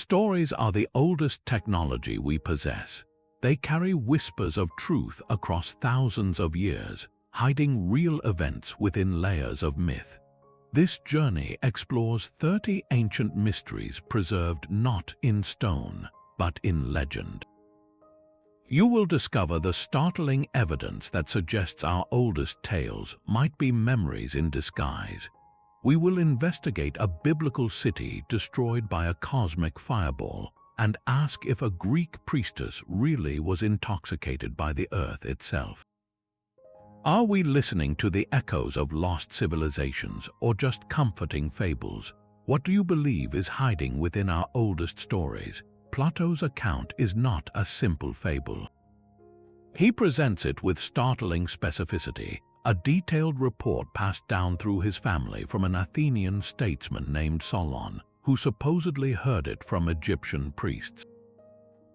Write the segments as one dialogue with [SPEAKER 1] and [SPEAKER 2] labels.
[SPEAKER 1] Stories are the oldest technology we possess. They carry whispers of truth across thousands of years, hiding real events within layers of myth. This journey explores 30 ancient mysteries preserved not in stone, but in legend. You will discover the startling evidence that suggests our oldest tales might be memories in disguise. We will investigate a biblical city destroyed by a cosmic fireball and ask if a Greek priestess really was intoxicated by the earth itself. Are we listening to the echoes of lost civilizations or just comforting fables? What do you believe is hiding within our oldest stories? Plato's account is not a simple fable. He presents it with startling specificity, a detailed report passed down through his family from an Athenian statesman named Solon, who supposedly heard it from Egyptian priests.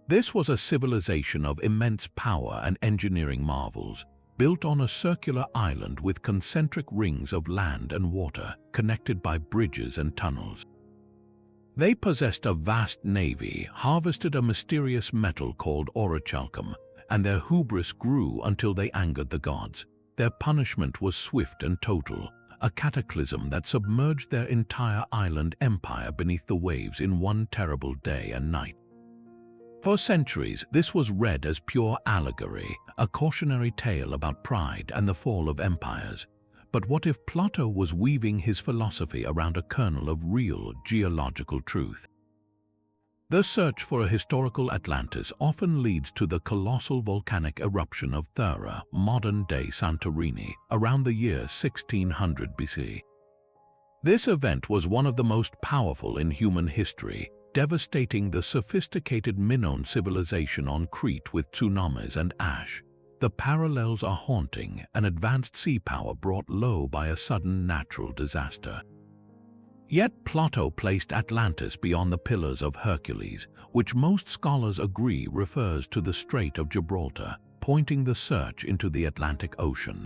[SPEAKER 1] This was a civilization of immense power and engineering marvels, built on a circular island with concentric rings of land and water connected by bridges and tunnels. They possessed a vast navy, harvested a mysterious metal called orichalcum, and their hubris grew until they angered the gods. Their punishment was swift and total, a cataclysm that submerged their entire island empire beneath the waves in one terrible day and night. For centuries, this was read as pure allegory, a cautionary tale about pride and the fall of empires. But what if Plato was weaving his philosophy around a kernel of real geological truth? The search for a historical Atlantis often leads to the colossal volcanic eruption of Thera, modern-day Santorini, around the year 1600 BC. This event was one of the most powerful in human history, devastating the sophisticated Minoan civilization on Crete with tsunamis and ash. The parallels are haunting, an advanced sea power brought low by a sudden natural disaster. Yet Plato placed Atlantis beyond the Pillars of Hercules, which most scholars agree refers to the Strait of Gibraltar, pointing the search into the Atlantic Ocean.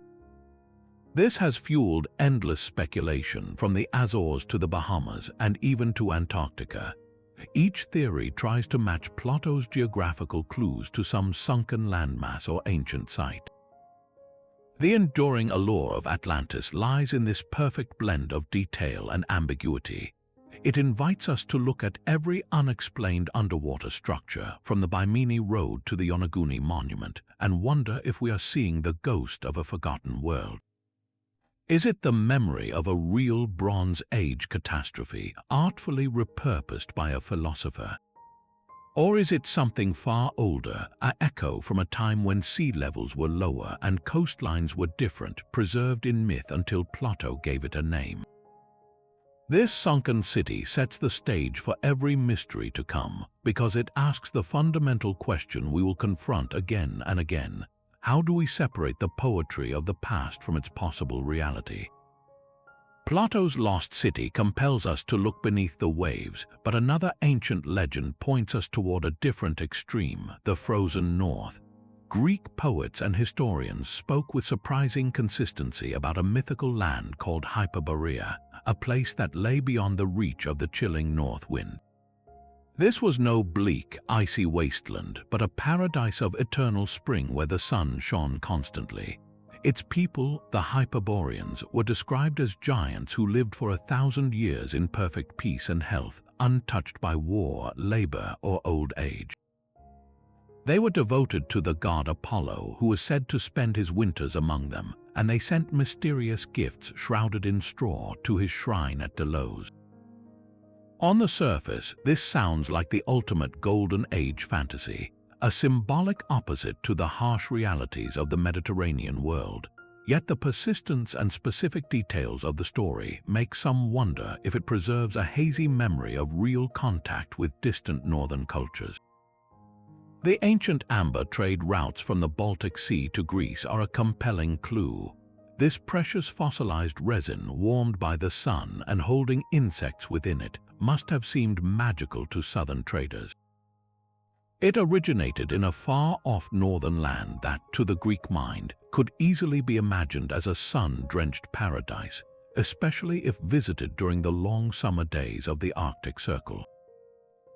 [SPEAKER 1] This has fueled endless speculation from the Azores to the Bahamas and even to Antarctica. Each theory tries to match Plato's geographical clues to some sunken landmass or ancient site. The enduring allure of Atlantis lies in this perfect blend of detail and ambiguity. It invites us to look at every unexplained underwater structure, from the Bimini Road to the Yonaguni Monument, and wonder if we are seeing the ghost of a forgotten world. Is it the memory of a real Bronze Age catastrophe, artfully repurposed by a philosopher? Or is it something far older, an echo from a time when sea levels were lower and coastlines were different, preserved in myth until Plato gave it a name? This sunken city sets the stage for every mystery to come, because it asks the fundamental question we will confront again and again. How do we separate the poetry of the past from its possible reality? Plato's lost city compels us to look beneath the waves, but another ancient legend points us toward a different extreme, the frozen north. Greek poets and historians spoke with surprising consistency about a mythical land called Hyperborea, a place that lay beyond the reach of the chilling north wind. This was no bleak, icy wasteland, but a paradise of eternal spring where the sun shone constantly. Its people, the Hyperboreans, were described as giants who lived for 1,000 years in perfect peace and health, untouched by war, labor, or old age. They were devoted to the god Apollo, who was said to spend his winters among them, and they sent mysterious gifts shrouded in straw to his shrine at Delos. On the surface, this sounds like the ultimate Golden Age fantasy, a symbolic opposite to the harsh realities of the Mediterranean world. Yet the persistence and specific details of the story make some wonder if it preserves a hazy memory of real contact with distant northern cultures. The ancient amber trade routes from the Baltic Sea to Greece are a compelling clue. This precious fossilized resin, warmed by the sun and holding insects within it, must have seemed magical to southern traders. It originated in a far-off northern land that, to the Greek mind, could easily be imagined as a sun-drenched paradise, especially if visited during the long summer days of the Arctic Circle.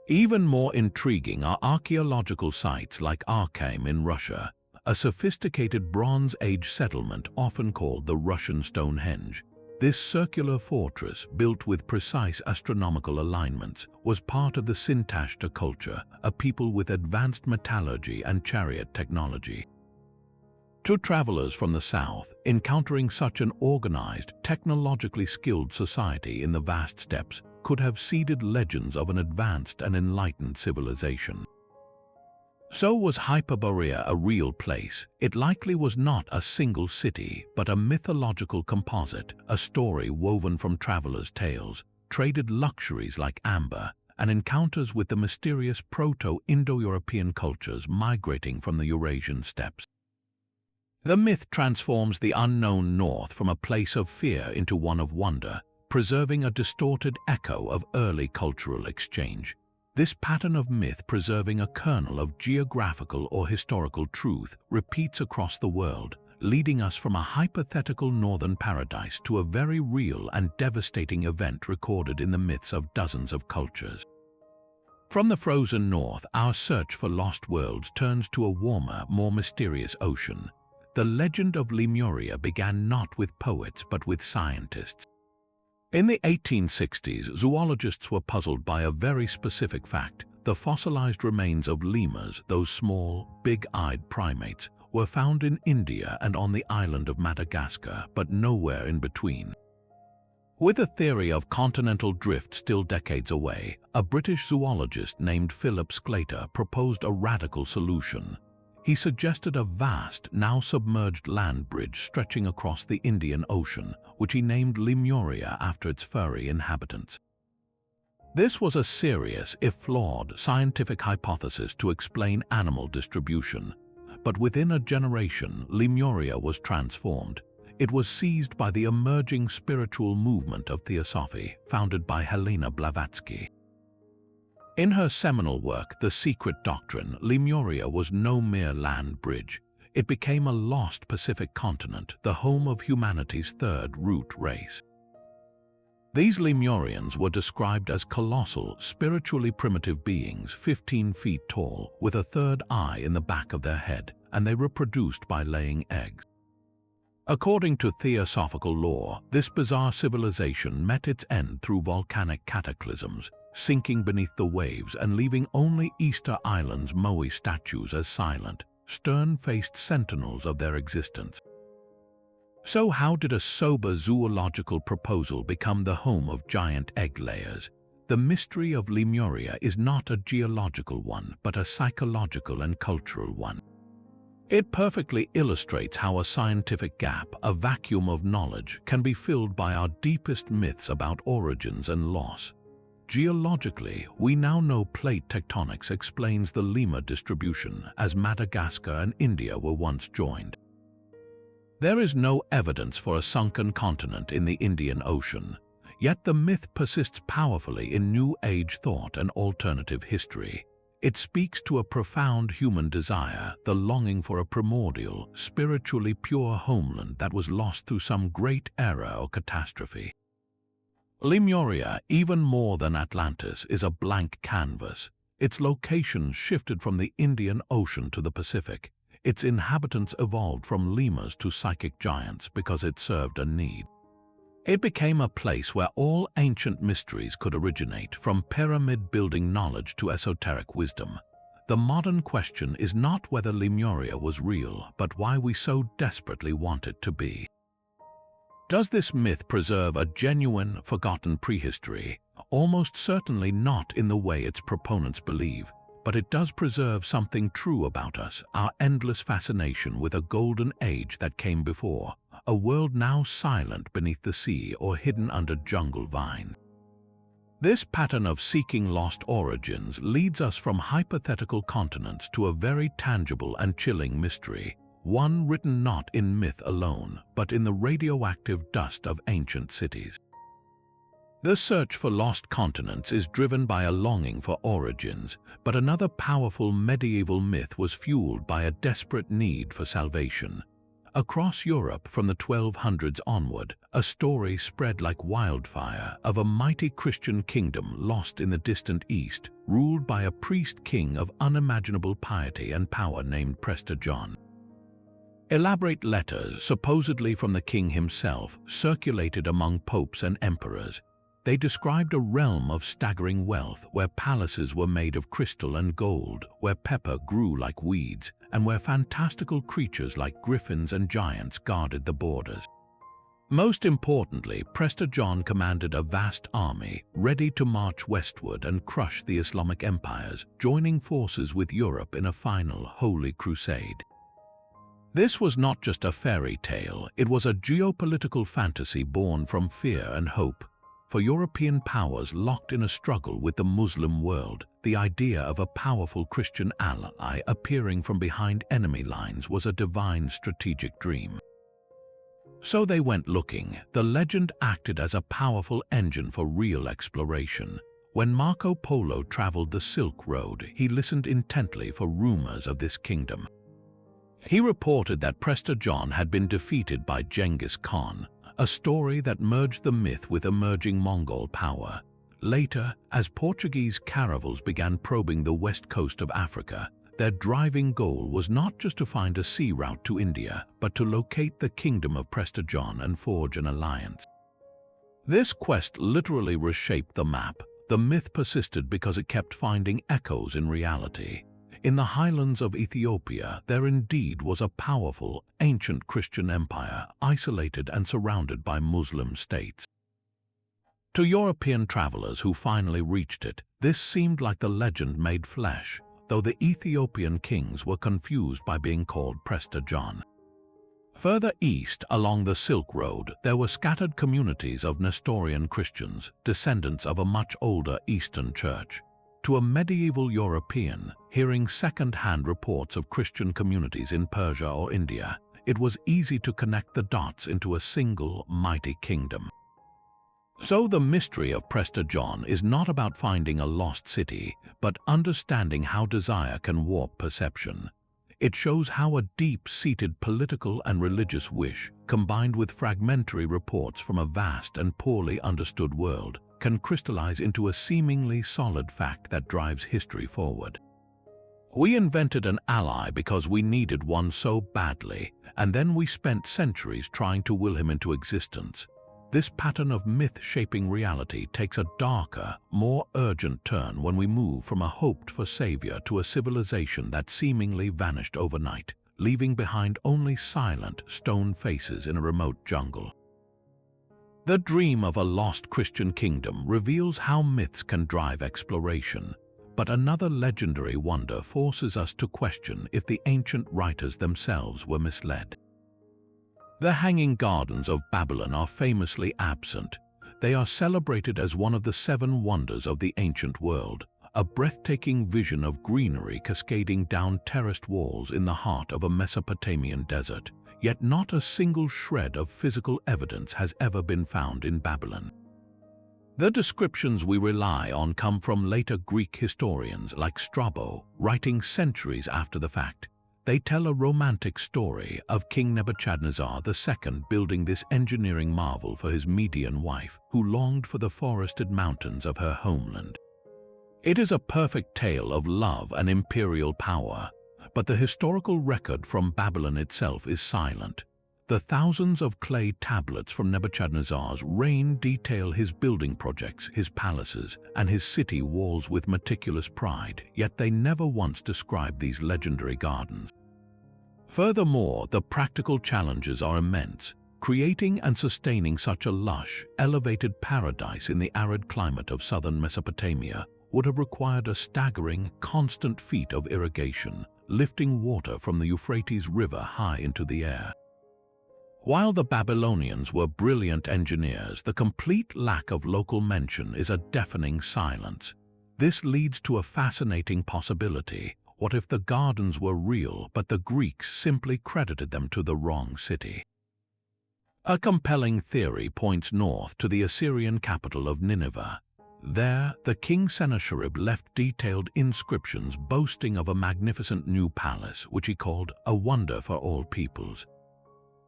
[SPEAKER 1] Even more intriguing are archaeological sites like Archaeum in Russia, a sophisticated Bronze Age settlement often called the Russian Stonehenge. This circular fortress, built with precise astronomical alignments, was part of the Sintashta culture, a people with advanced metallurgy and chariot technology. To travelers from the south, encountering such an organized, technologically skilled society in the vast steppes could have seeded legends of an advanced and enlightened civilization. So was Hyperborea a real place? It likely was not a single city, but a mythological composite, a story woven from travelers' tales, traded luxuries like amber, and encounters with the mysterious Proto-Indo-European cultures migrating from the Eurasian steppes. The myth transforms the unknown north from a place of fear into one of wonder, preserving a distorted echo of early cultural exchange. This pattern of myth preserving a kernel of geographical or historical truth repeats across the world, leading us from a hypothetical northern paradise to a very real and devastating event recorded in the myths of dozens of cultures. From the frozen north, our search for lost worlds turns to a warmer, more mysterious ocean. The legend of Lemuria began not with poets but with scientists. In the 1860s, zoologists were puzzled by a very specific fact. The fossilized remains of lemurs, those small, big-eyed primates, were found in India and on the island of Madagascar, but nowhere in between. With a theory of continental drift still decades away, a British zoologist named Philip Sclater proposed a radical solution. He suggested a vast, now submerged land bridge stretching across the Indian Ocean, which he named Lemuria after its furry inhabitants. This was a serious, if flawed, scientific hypothesis to explain animal distribution. But within a generation, Lemuria was transformed. It was seized by the emerging spiritual movement of Theosophy, founded by Helena Blavatsky. In her seminal work, The Secret Doctrine, Lemuria was no mere land bridge. It became a lost Pacific continent, the home of humanity's third root race. These Lemurians were described as colossal, spiritually primitive beings 15 feet tall, with a third eye in the back of their head, and they reproduced by laying eggs. According to theosophical lore, this bizarre civilization met its end through volcanic cataclysms, sinking beneath the waves and leaving only Easter Island's Moai statues as silent, stern-faced sentinels of their existence. So how did a sober zoological proposal become the home of giant egg layers? The mystery of Lemuria is not a geological one, but a psychological and cultural one. It perfectly illustrates how a scientific gap, a vacuum of knowledge, can be filled by our deepest myths about origins and loss. Geologically, we now know plate tectonics explains the lemur distribution, as Madagascar and India were once joined. There is no evidence for a sunken continent in the Indian Ocean, yet the myth persists powerfully in New Age thought and alternative history. It speaks to a profound human desire, the longing for a primordial, spiritually pure homeland that was lost through some great error or catastrophe. Lemuria, even more than Atlantis, is a blank canvas. Its location shifted from the Indian Ocean to the Pacific. Its inhabitants evolved from lemurs to psychic giants because it served a need. It became a place where all ancient mysteries could originate, from pyramid-building knowledge to esoteric wisdom. The modern question is not whether Lemuria was real, but why we so desperately want it to be. Does this myth preserve a genuine, forgotten prehistory? Almost certainly not in the way its proponents believe, but it does preserve something true about us, our endless fascination with a golden age that came before, a world now silent beneath the sea or hidden under jungle vine. This pattern of seeking lost origins leads us from hypothetical continents to a very tangible and chilling mystery, one written not in myth alone, but in the radioactive dust of ancient cities. The search for lost continents is driven by a longing for origins, but another powerful medieval myth was fueled by a desperate need for salvation. Across Europe from the 1200s onward, a story spread like wildfire of a mighty Christian kingdom lost in the distant East, ruled by a priest-king of unimaginable piety and power named Prester John. Elaborate letters, supposedly from the king himself, circulated among popes and emperors. They described a realm of staggering wealth where palaces were made of crystal and gold, where pepper grew like weeds, and where fantastical creatures like griffins and giants guarded the borders. Most importantly, Prester John commanded a vast army, ready to march westward and crush the Islamic empires, joining forces with Europe in a final holy crusade. This was not just a fairy tale, it was a geopolitical fantasy born from fear and hope. For European powers locked in a struggle with the Muslim world, the idea of a powerful Christian ally appearing from behind enemy lines was a divine strategic dream. So they went looking. The legend acted as a powerful engine for real exploration. When Marco Polo traveled the Silk Road, he listened intently for rumors of this kingdom. He reported that Prester John had been defeated by Genghis Khan, a story that merged the myth with emerging Mongol power. Later, as Portuguese caravels began probing the west coast of Africa, their driving goal was not just to find a sea route to India, but to locate the kingdom of Prester John and forge an alliance. This quest literally reshaped the map. The myth persisted because it kept finding echoes in reality. In the highlands of Ethiopia, there indeed was a powerful, ancient Christian empire, isolated and surrounded by Muslim states. To European travelers who finally reached it, this seemed like the legend made flesh, though the Ethiopian kings were confused by being called Prester John. Further east, along the Silk Road, there were scattered communities of Nestorian Christians, descendants of a much older Eastern church. To a medieval European, hearing second-hand reports of Christian communities in Persia or India, it was easy to connect the dots into a single mighty kingdom. So the mystery of Prester John is not about finding a lost city, but understanding how desire can warp perception. It shows how a deep-seated political and religious wish, combined with fragmentary reports from a vast and poorly understood world, can crystallize into a seemingly solid fact that drives history forward. We invented an ally because we needed one so badly, and then we spent centuries trying to will him into existence. This pattern of myth shaping reality takes a darker, more urgent turn when we move from a hoped-for savior to a civilization that seemingly vanished overnight, leaving behind only silent, stone faces in a remote jungle. The dream of a lost Christian kingdom reveals how myths can drive exploration, but another legendary wonder forces us to question if the ancient writers themselves were misled. The Hanging Gardens of Babylon are famously absent. They are celebrated as one of the 7 wonders of the ancient world, a breathtaking vision of greenery cascading down terraced walls in the heart of a Mesopotamian desert. Yet not a single shred of physical evidence has ever been found in Babylon. The descriptions we rely on come from later Greek historians like Strabo, writing centuries after the fact. They tell a romantic story of King Nebuchadnezzar II building this engineering marvel for his Median wife, who longed for the forested mountains of her homeland. It is a perfect tale of love and imperial power, but the historical record from Babylon itself is silent. The thousands of clay tablets from Nebuchadnezzar's reign detail his building projects, his palaces, and his city walls with meticulous pride, yet they never once describe these legendary gardens. Furthermore, the practical challenges are immense. Creating and sustaining such a lush, elevated paradise in the arid climate of southern Mesopotamia would have required a staggering, constant feat of irrigation, lifting water from the Euphrates River high into the air. While the Babylonians were brilliant engineers, the complete lack of local mention is a deafening silence. This leads to a fascinating possibility. What if the gardens were real, but the Greeks simply credited them to the wrong city? A compelling theory points north to the Assyrian capital of Nineveh. There, the king Sennacherib left detailed inscriptions boasting of a magnificent new palace, which he called a wonder for all peoples.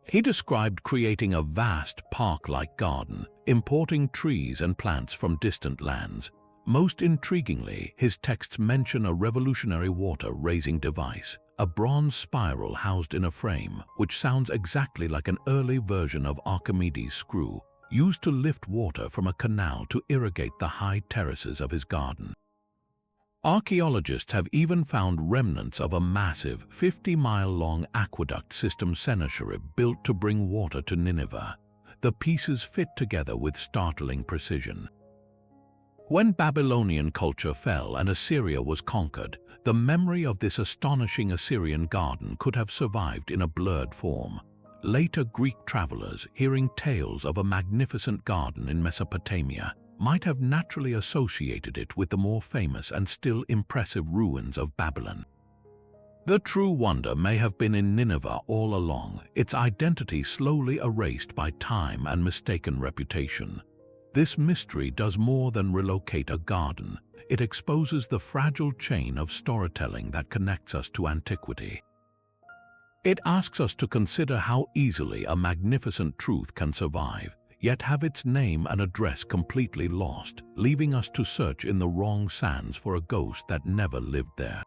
[SPEAKER 1] He described creating a vast park-like garden, importing trees and plants from distant lands. Most intriguingly, his texts mention a revolutionary water-raising device, a bronze spiral housed in a frame, which sounds exactly like an early version of Archimedes' screw, used to lift water from a canal to irrigate the high terraces of his garden. Archaeologists have even found remnants of a massive 50-mile-long aqueduct system Sennacherib built to bring water to Nineveh. The pieces fit together with startling precision. When Babylonian culture fell and Assyria was conquered, the memory of this astonishing Assyrian garden could have survived in a blurred form. Later Greek travelers, hearing tales of a magnificent garden in Mesopotamia, might have naturally associated it with the more famous and still impressive ruins of Babylon. The true wonder may have been in Nineveh all along, its identity slowly erased by time and mistaken reputation. This mystery does more than relocate a garden. It exposes the fragile chain of storytelling that connects us to antiquity. It asks us to consider how easily a magnificent truth can survive, yet have its name and address completely lost, leaving us to search in the wrong sands for a ghost that never lived there.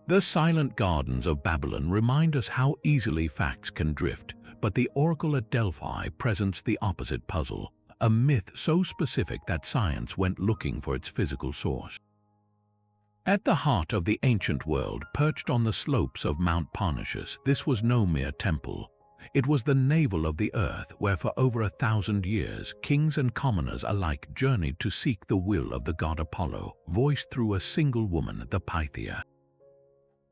[SPEAKER 1] The silent gardens of Babylon remind us how easily facts can drift, but the oracle at Delphi presents the opposite puzzle, a myth so specific that science went looking for its physical source. At the heart of the ancient world, perched on the slopes of Mount Parnassus, this was no mere temple. It was the navel of the earth where for over 1,000 years, kings and commoners alike journeyed to seek the will of the god Apollo, voiced through a single woman, the Pythia.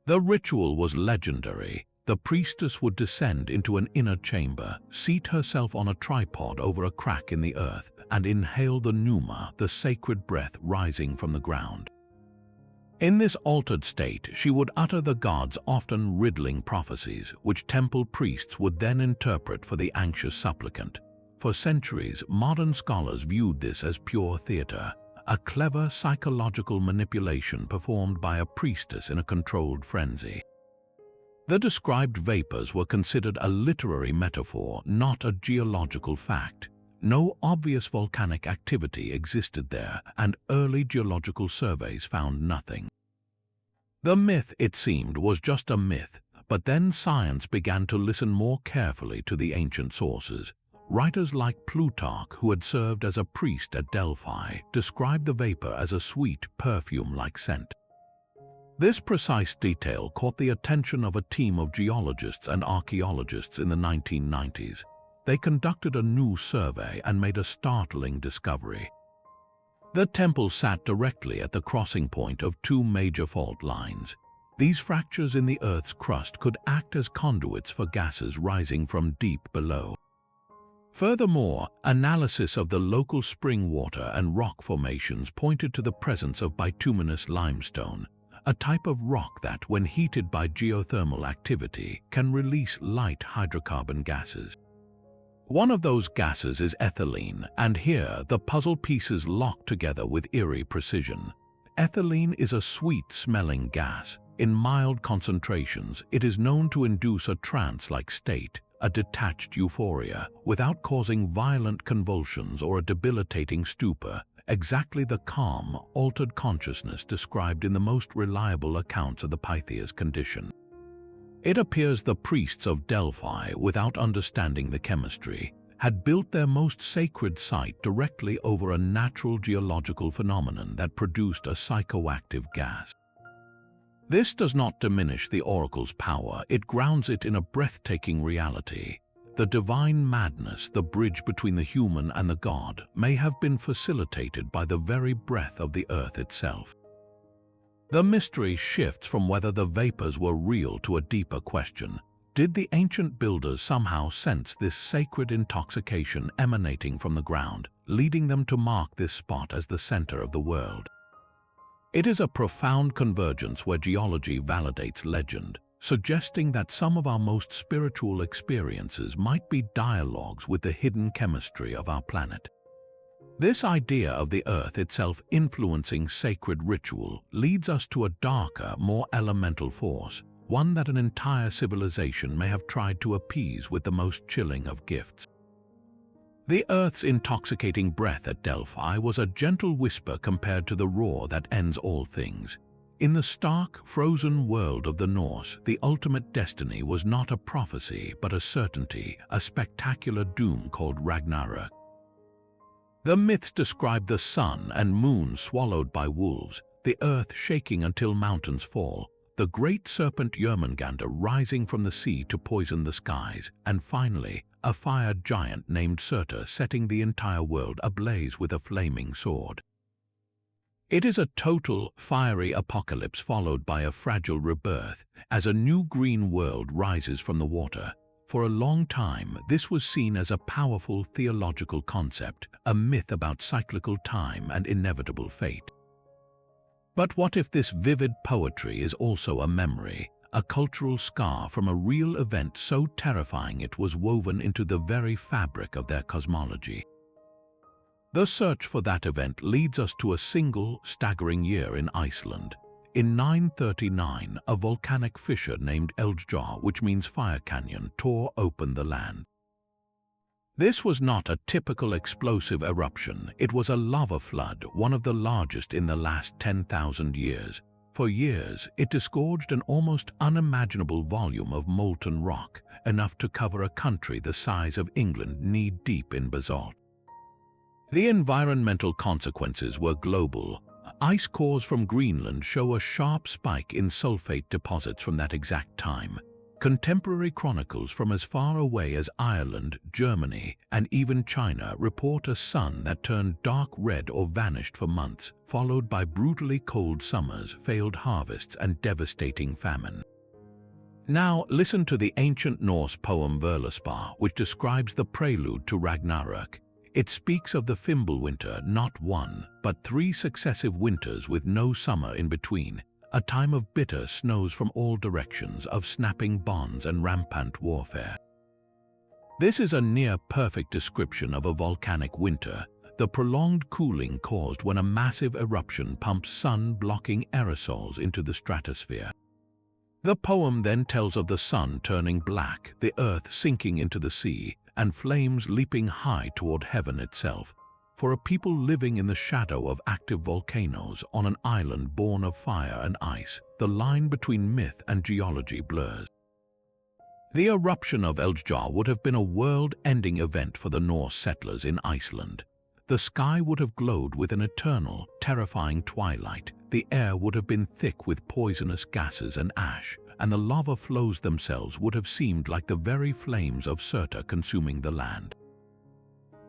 [SPEAKER 1] The ritual was legendary. The priestess would descend into an inner chamber, seat herself on a tripod over a crack in the earth, and inhale the pneuma, the sacred breath rising from the ground. In this altered state, she would utter the gods' often riddling prophecies, which temple priests would then interpret for the anxious supplicant. For centuries, modern scholars viewed this as pure theater, a clever psychological manipulation performed by a priestess in a controlled frenzy. The described vapors were considered a literary metaphor, not a geological fact. No obvious volcanic activity existed there, and early geological surveys found nothing. The myth, it seemed, was just a myth, but then science began to listen more carefully to the ancient sources. Writers like Plutarch, who had served as a priest at Delphi, described the vapor as a sweet, perfume-like scent. This precise detail caught the attention of a team of geologists and archaeologists in the 1990s. They conducted a new survey and made a startling discovery. The temple sat directly at the crossing point of two major fault lines. These fractures in the Earth's crust could act as conduits for gases rising from deep below. Furthermore, analysis of the local spring water and rock formations pointed to the presence of bituminous limestone, a type of rock that, when heated by geothermal activity, can release light hydrocarbon gases. One of those gases is ethylene, and here the puzzle pieces lock together with eerie precision. Ethylene is a sweet-smelling gas. In mild concentrations, it is known to induce a trance-like state, a detached euphoria, without causing violent convulsions or a debilitating stupor, exactly the calm, altered consciousness described in the most reliable accounts of the Pythia's condition. It appears the priests of Delphi, without understanding the chemistry, had built their most sacred site directly over a natural geological phenomenon that produced a psychoactive gas. This does not diminish the oracle's power, it grounds it in a breathtaking reality. The divine madness, the bridge between the human and the god, may have been facilitated by the very breath of the earth itself. The mystery shifts from whether the vapors were real to a deeper question. Did the ancient builders somehow sense this sacred intoxication emanating from the ground, leading them to mark this spot as the center of the world? It is a profound convergence where geology validates legend, suggesting that some of our most spiritual experiences might be dialogues with the hidden chemistry of our planet. This idea of the earth itself influencing sacred ritual leads us to a darker, more elemental force, one that an entire civilization may have tried to appease with the most chilling of gifts. The Earth's intoxicating breath at Delphi was a gentle whisper compared to the roar that ends all things. In the stark, frozen world of the Norse, the ultimate destiny was not a prophecy but a certainty, a spectacular doom called Ragnarök. The myths describe the sun and moon swallowed by wolves, the earth shaking until mountains fall, the great serpent Jörmungandr rising from the sea to poison the skies, and finally, a fire giant named Surtur setting the entire world ablaze with a flaming sword. It is a total, fiery apocalypse followed by a fragile rebirth as a new green world rises from the water. For a long time, this was seen as a powerful theological concept, a myth about cyclical time and inevitable fate. But what if this vivid poetry is also a memory, a cultural scar from a real event so terrifying it was woven into the very fabric of their cosmology? The search for that event leads us to a single, staggering year in Iceland. In 939, a volcanic fissure named Eldgjá, which means fire canyon, tore open the land. This was not a typical explosive eruption, it was a lava flood, one of the largest in the last 10,000 years. For years, it disgorged an almost unimaginable volume of molten rock, enough to cover a country the size of England knee-deep in basalt. The environmental consequences were global. Ice cores from Greenland show a sharp spike in sulfate deposits from that exact time. Contemporary chronicles from as far away as Ireland, Germany, and even China report a sun that turned dark red or vanished for months, followed by brutally cold summers, failed harvests, and devastating famine. Now listen to the ancient Norse poem Völuspá, which describes the prelude to Ragnarök. It speaks of the Fimbulwinter, not one, but 3 successive winters with no summer in between, a time of bitter snows from all directions, of snapping bonds and rampant warfare. This is a near-perfect description of a volcanic winter, the prolonged cooling caused when a massive eruption pumps sun-blocking aerosols into the stratosphere. The poem then tells of the sun turning black, the earth sinking into the sea, and flames leaping high toward heaven itself. For a people living in the shadow of active volcanoes on an island born of fire and ice, the line between myth and geology blurs. The eruption of Eldgjá would have been a world-ending event for the Norse settlers in Iceland. The sky would have glowed with an eternal, terrifying twilight, the air would have been thick with poisonous gases and ash, and the lava flows themselves would have seemed like the very flames of Surtur consuming the land.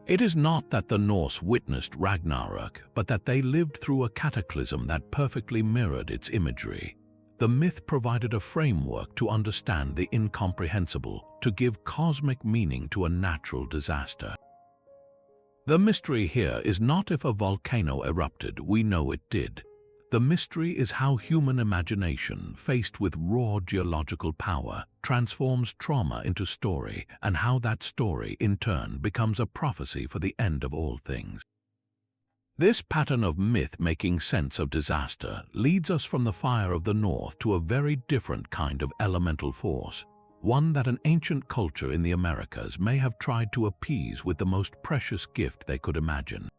[SPEAKER 1] It is not that the Norse witnessed Ragnarök, but that they lived through a cataclysm that perfectly mirrored its imagery. The myth provided a framework to understand the incomprehensible, to give cosmic meaning to a natural disaster. The mystery here is not if a volcano erupted, we know it did. The mystery is how human imagination, faced with raw geological power, transforms trauma into story, and how that story, in turn, becomes a prophecy for the end of all things. This pattern of myth making sense of disaster leads us from the fire of the north to a very different kind of elemental force, one that an ancient culture in the Americas may have tried to appease with the most precious gift they could imagine.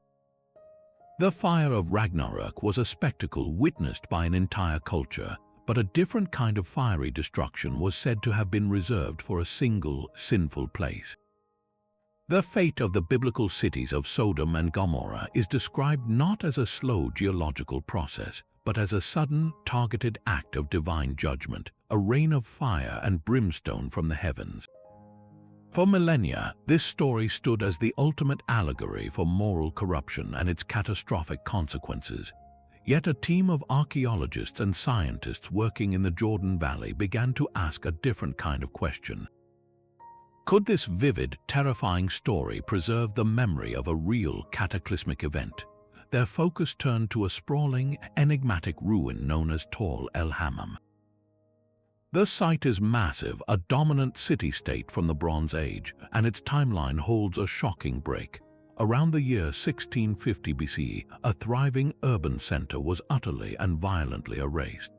[SPEAKER 1] The fire of Ragnarök was a spectacle witnessed by an entire culture, but a different kind of fiery destruction was said to have been reserved for a single, sinful place. The fate of the biblical cities of Sodom and Gomorrah is described not as a slow geological process, but as a sudden, targeted act of divine judgment, a rain of fire and brimstone from the heavens. For millennia, this story stood as the ultimate allegory for moral corruption and its catastrophic consequences. Yet a team of archaeologists and scientists working in the Jordan Valley began to ask a different kind of question. Could this vivid, terrifying story preserve the memory of a real cataclysmic event? Their focus turned to a sprawling, enigmatic ruin known as Tall El Hammam. The site is massive, a dominant city-state from the Bronze Age, and its timeline holds a shocking break. Around the year 1650 BC, a thriving urban center was utterly and violently erased.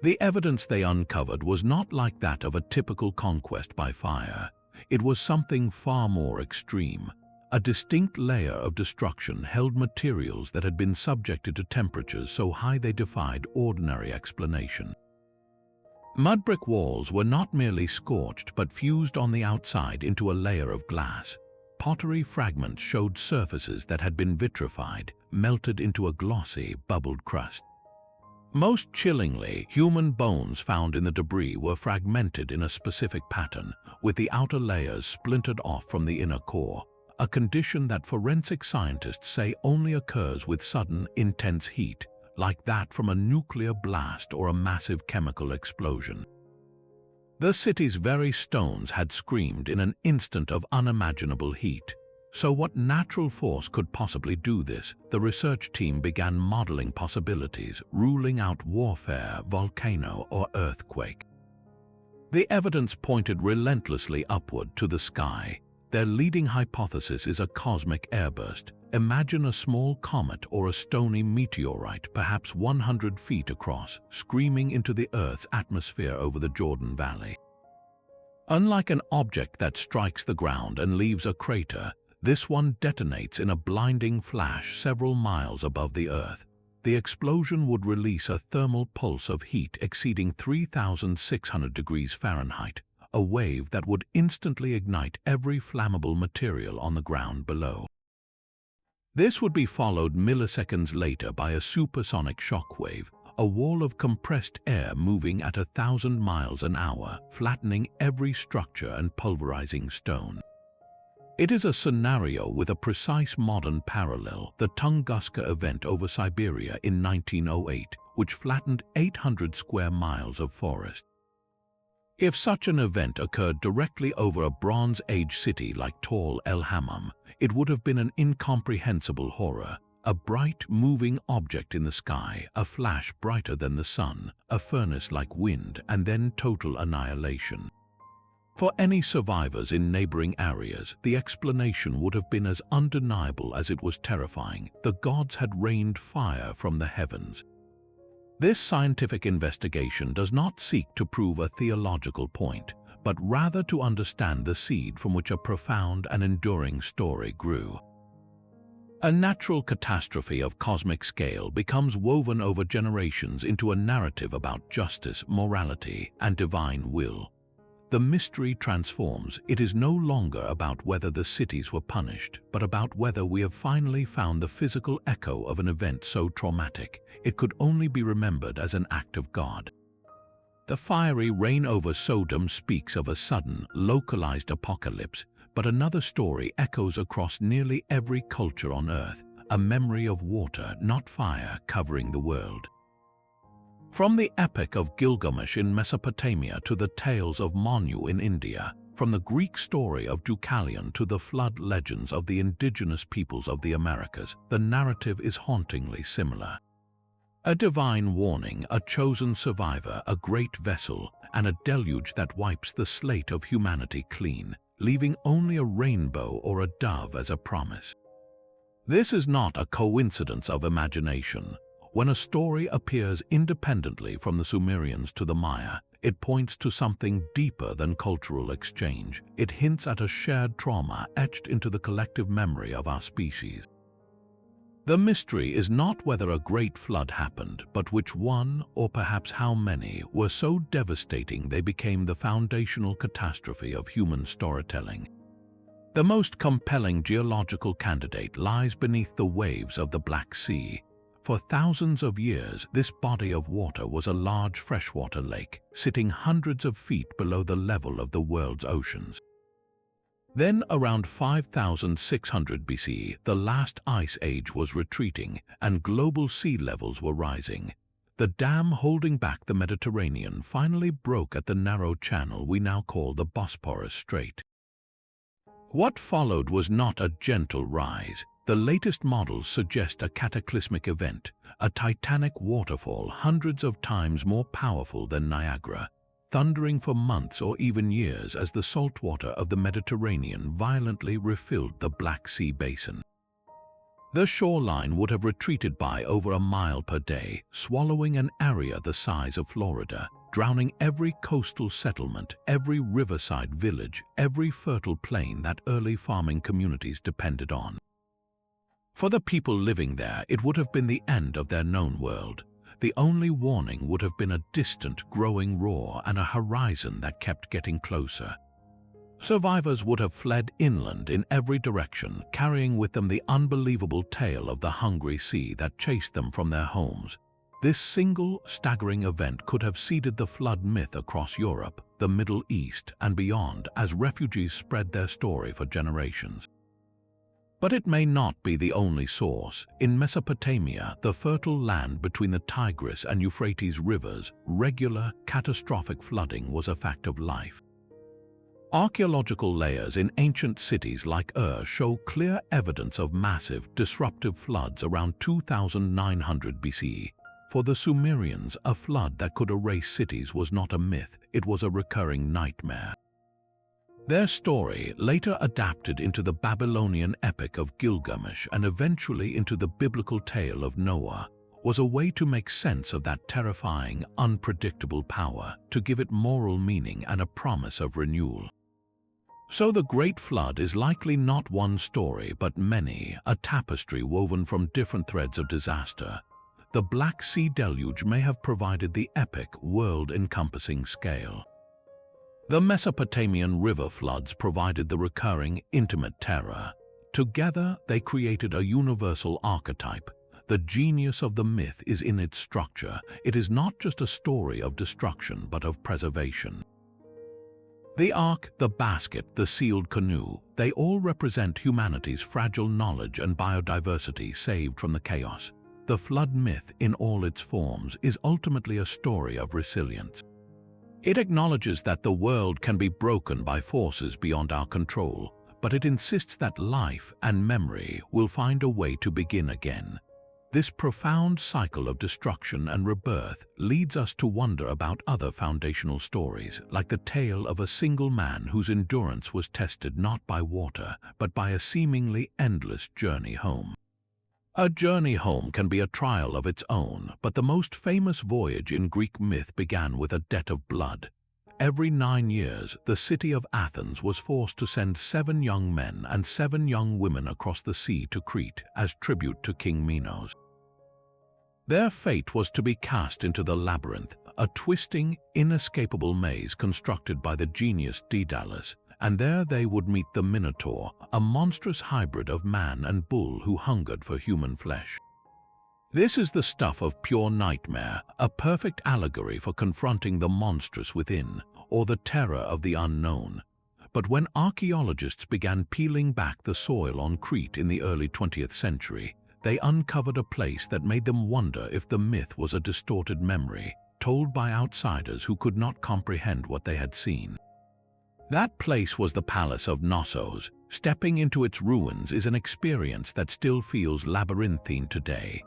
[SPEAKER 1] The evidence they uncovered was not like that of a typical conquest by fire. It was something far more extreme. A distinct layer of destruction held materials that had been subjected to temperatures so high they defied ordinary explanation. Mud brick walls were not merely scorched but fused on the outside into a layer of glass. Pottery fragments showed surfaces that had been vitrified, melted into a glossy, bubbled crust. Most chillingly, human bones found in the debris were fragmented in a specific pattern, with the outer layers splintered off from the inner core, a condition that forensic scientists say only occurs with sudden, intense heat, like that from a nuclear blast or a massive chemical explosion. The city's very stones had screamed in an instant of unimaginable heat. So what natural force could possibly do this? The research team began modeling possibilities, ruling out warfare, volcano, or earthquake. The evidence pointed relentlessly upward to the sky. Their leading hypothesis is a cosmic airburst. Imagine a small comet or a stony meteorite, perhaps 100 feet across, screaming into the Earth's atmosphere over the Jordan Valley. Unlike an object that strikes the ground and leaves a crater, this one detonates in a blinding flash several miles above the Earth. The explosion would release a thermal pulse of heat exceeding 3,600 degrees Fahrenheit, a wave that would instantly ignite every flammable material on the ground below. This would be followed milliseconds later by a supersonic shockwave, a wall of compressed air moving at 1,000 miles an hour, flattening every structure and pulverizing stone. It is a scenario with a precise modern parallel, the Tunguska event over Siberia in 1908, which flattened 800 square miles of forest. If such an event occurred directly over a Bronze Age city like Tall El Hammam, it would have been an incomprehensible horror. A bright, moving object in the sky, a flash brighter than the sun, a furnace like wind, and then total annihilation. For any survivors in neighboring areas, the explanation would have been as undeniable as it was terrifying. The gods had rained fire from the heavens. This scientific investigation does not seek to prove a theological point, but rather to understand the seed from which a profound and enduring story grew. A natural catastrophe of cosmic scale becomes woven over generations into a narrative about justice, morality, and divine will. The mystery transforms. It is no longer about whether the cities were punished, but about whether we have finally found the physical echo of an event so traumatic it could only be remembered as an act of God. The fiery rain over Sodom speaks of a sudden, localized apocalypse, but another story echoes across nearly every culture on Earth, a memory of water, not fire, covering the world. From the Epic of Gilgamesh in Mesopotamia to the tales of Manu in India, from the Greek story of Deucalion to the flood legends of the indigenous peoples of the Americas, the narrative is hauntingly similar. A divine warning, a chosen survivor, a great vessel, and a deluge that wipes the slate of humanity clean, leaving only a rainbow or a dove as a promise. This is not a coincidence of imagination. When a story appears independently from the Sumerians to the Maya, it points to something deeper than cultural exchange. It hints at a shared trauma etched into the collective memory of our species. The mystery is not whether a great flood happened, but which one, or perhaps how many, were so devastating they became the foundational catastrophe of human storytelling. The most compelling geological candidate lies beneath the waves of the Black Sea. For thousands of years, this body of water was a large freshwater lake, sitting hundreds of feet below the level of the world's oceans. Then, around 5,600 BC, the last ice age was retreating, and global sea levels were rising. The dam holding back the Mediterranean finally broke at the narrow channel we now call the Bosporus Strait. What followed was not a gentle rise. The latest models suggest a cataclysmic event, a titanic waterfall hundreds of times more powerful than Niagara, thundering for months or even years as the saltwater of the Mediterranean violently refilled the Black Sea basin. The shoreline would have retreated by over a mile per day, swallowing an area the size of Florida, drowning every coastal settlement, every riverside village, every fertile plain that early farming communities depended on. For the people living there, it would have been the end of their known world. The only warning would have been a distant, growing roar and a horizon that kept getting closer. Survivors would have fled inland in every direction, carrying with them the unbelievable tale of the hungry sea that chased them from their homes. This single, staggering event could have seeded the flood myth across Europe, the Middle East, and beyond as refugees spread their story for generations. But it may not be the only source. In Mesopotamia, the fertile land between the Tigris and Euphrates rivers, regular, catastrophic flooding was a fact of life. Archaeological layers in ancient cities like Ur show clear evidence of massive, disruptive floods around 2900 BCE. For the Sumerians, a flood that could erase cities was not a myth, it was a recurring nightmare. Their story, later adapted into the Babylonian epic of Gilgamesh and eventually into the biblical tale of Noah, was a way to make sense of that terrifying, unpredictable power, to give it moral meaning and a promise of renewal. So the Great Flood is likely not one story but many, a tapestry woven from different threads of disaster. The Black Sea Deluge may have provided the epic, world-encompassing scale. The Mesopotamian river floods provided the recurring, intimate terror. Together, they created a universal archetype. The genius of the myth is in its structure. It is not just a story of destruction but of preservation. The ark, the basket, the sealed canoe, they all represent humanity's fragile knowledge and biodiversity saved from the chaos. The flood myth, in all its forms, is ultimately a story of resilience. It acknowledges that the world can be broken by forces beyond our control, but it insists that life and memory will find a way to begin again. This profound cycle of destruction and rebirth leads us to wonder about other foundational stories, like the tale of a single man whose endurance was tested not by water, but by a seemingly endless journey home. A journey home can be a trial of its own, but the most famous voyage in Greek myth began with a debt of blood. Every 9 years, the city of Athens was forced to send 7 young men and 7 young women across the sea to Crete as tribute to King Minos. Their fate was to be cast into the labyrinth, a twisting, inescapable maze constructed by the genius Daedalus, and there they would meet the Minotaur, a monstrous hybrid of man and bull who hungered for human flesh. This is the stuff of pure nightmare, a perfect allegory for confronting the monstrous within, or the terror of the unknown. But when archaeologists began peeling back the soil on Crete in the early 20th century, they uncovered a place that made them wonder if the myth was a distorted memory, told by outsiders who could not comprehend what they had seen. That place was the Palace of Knossos. Stepping into its ruins is an experience that still feels labyrinthine today.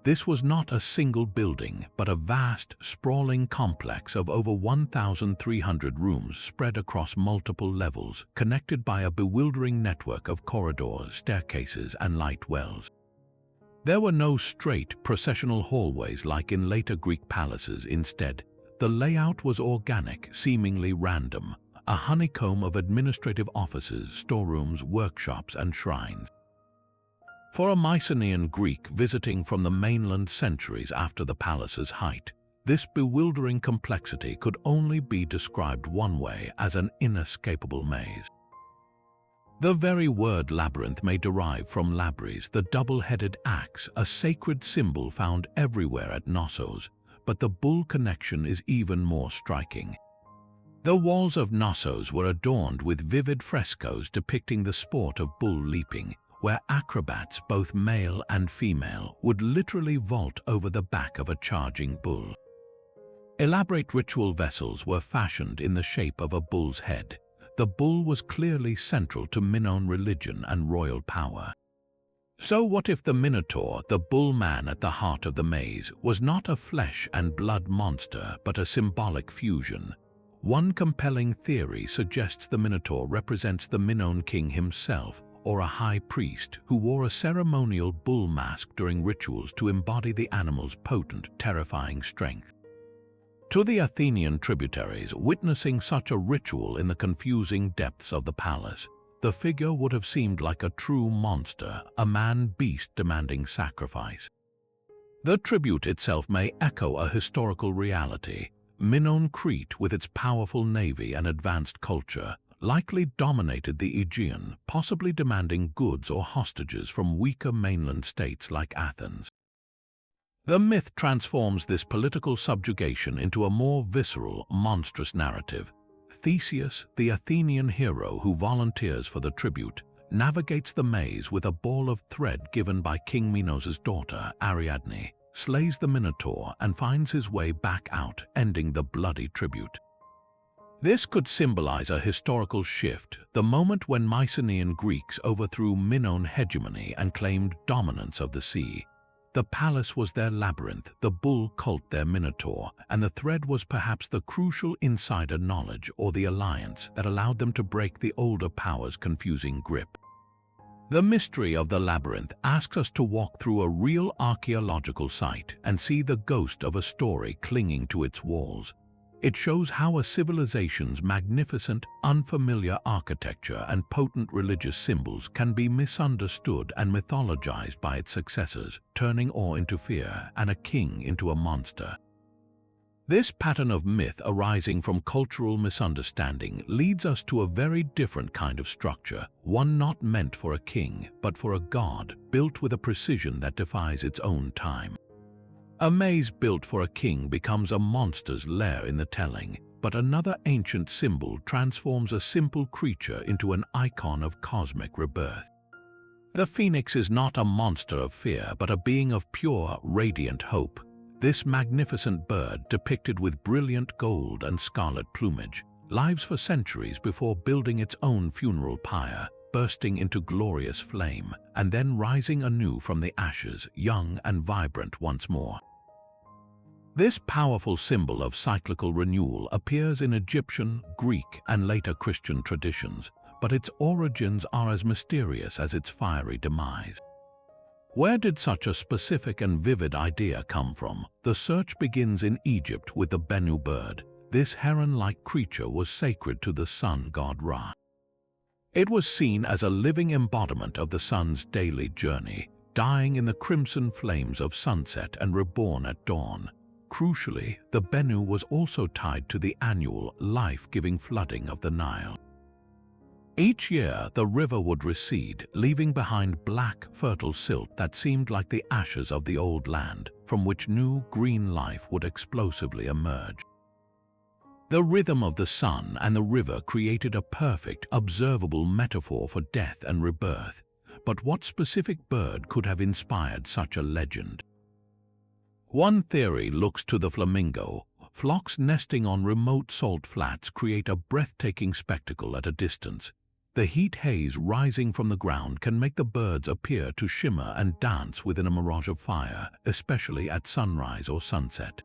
[SPEAKER 1] This was not a single building, but a vast, sprawling complex of over 1,300 rooms spread across multiple levels, connected by a bewildering network of corridors, staircases, and light wells. There were no straight, processional hallways like in later Greek palaces. Instead, the layout was organic, seemingly random, a honeycomb of administrative offices, storerooms, workshops, and shrines. For a Mycenaean Greek visiting from the mainland centuries after the palace's height, this bewildering complexity could only be described one way: as an inescapable maze. The very word labyrinth may derive from labris, the double-headed axe, a sacred symbol found everywhere at Knossos, but the bull connection is even more striking. The walls of Knossos were adorned with vivid frescoes depicting the sport of bull leaping, where acrobats, both male and female, would literally vault over the back of a charging bull. Elaborate ritual vessels were fashioned in the shape of a bull's head. The bull was clearly central to Minoan religion and royal power. So what if the Minotaur, the bull man at the heart of the maze, was not a flesh and blood monster but a symbolic fusion? One compelling theory suggests the Minotaur represents the Minoan king himself, or a high priest who wore a ceremonial bull mask during rituals to embody the animal's potent, terrifying strength. To the Athenian tributaries, witnessing such a ritual in the confusing depths of the palace, the figure would have seemed like a true monster, a man-beast demanding sacrifice. The tribute itself may echo a historical reality. Minoan Crete, with its powerful navy and advanced culture, likely dominated the Aegean, possibly demanding goods or hostages from weaker mainland states like Athens. The myth transforms this political subjugation into a more visceral, monstrous narrative. Theseus, the Athenian hero who volunteers for the tribute, navigates the maze with a ball of thread given by King Minos' daughter, Ariadne, slays the Minotaur and finds his way back out, ending the bloody tribute. This could symbolize a historical shift, the moment when Mycenaean Greeks overthrew Minoan hegemony and claimed dominance of the sea. The palace was their labyrinth, the bull cult their minotaur, and the thread was perhaps the crucial insider knowledge or the alliance that allowed them to break the older power's confusing grip. The mystery of the labyrinth asks us to walk through a real archaeological site and see the ghost of a story clinging to its walls. It shows how a civilization's magnificent, unfamiliar architecture and potent religious symbols can be misunderstood and mythologized by its successors, turning awe into fear and a king into a monster. This pattern of myth arising from cultural misunderstanding leads us to a very different kind of structure, one not meant for a king, but for a god, built with a precision that defies its own time. A maze built for a king becomes a monster's lair in the telling, but another ancient symbol transforms a simple creature into an icon of cosmic rebirth. The phoenix is not a monster of fear, but a being of pure, radiant hope. This magnificent bird, depicted with brilliant gold and scarlet plumage, lives for centuries before building its own funeral pyre, bursting into glorious flame, and then rising anew from the ashes, young and vibrant once more. This powerful symbol of cyclical renewal appears in Egyptian, Greek, and later Christian traditions, but its origins are as mysterious as its fiery demise. Where did such a specific and vivid idea come from? The search begins in Egypt with the Bennu bird. This heron-like creature was sacred to the sun god Ra. It was seen as a living embodiment of the sun's daily journey, dying in the crimson flames of sunset and reborn at dawn. Crucially, the Bennu was also tied to the annual, life-giving flooding of the Nile. Each year, the river would recede, leaving behind black, fertile silt that seemed like the ashes of the old land, from which new, green life would explosively emerge. The rhythm of the sun and the river created a perfect, observable metaphor for death and rebirth. But what specific bird could have inspired such a legend? One theory looks to the flamingo. Flocks nesting on remote salt flats create a breathtaking spectacle at a distance. The heat haze rising from the ground can make the birds appear to shimmer and dance within a mirage of fire, especially at sunrise or sunset.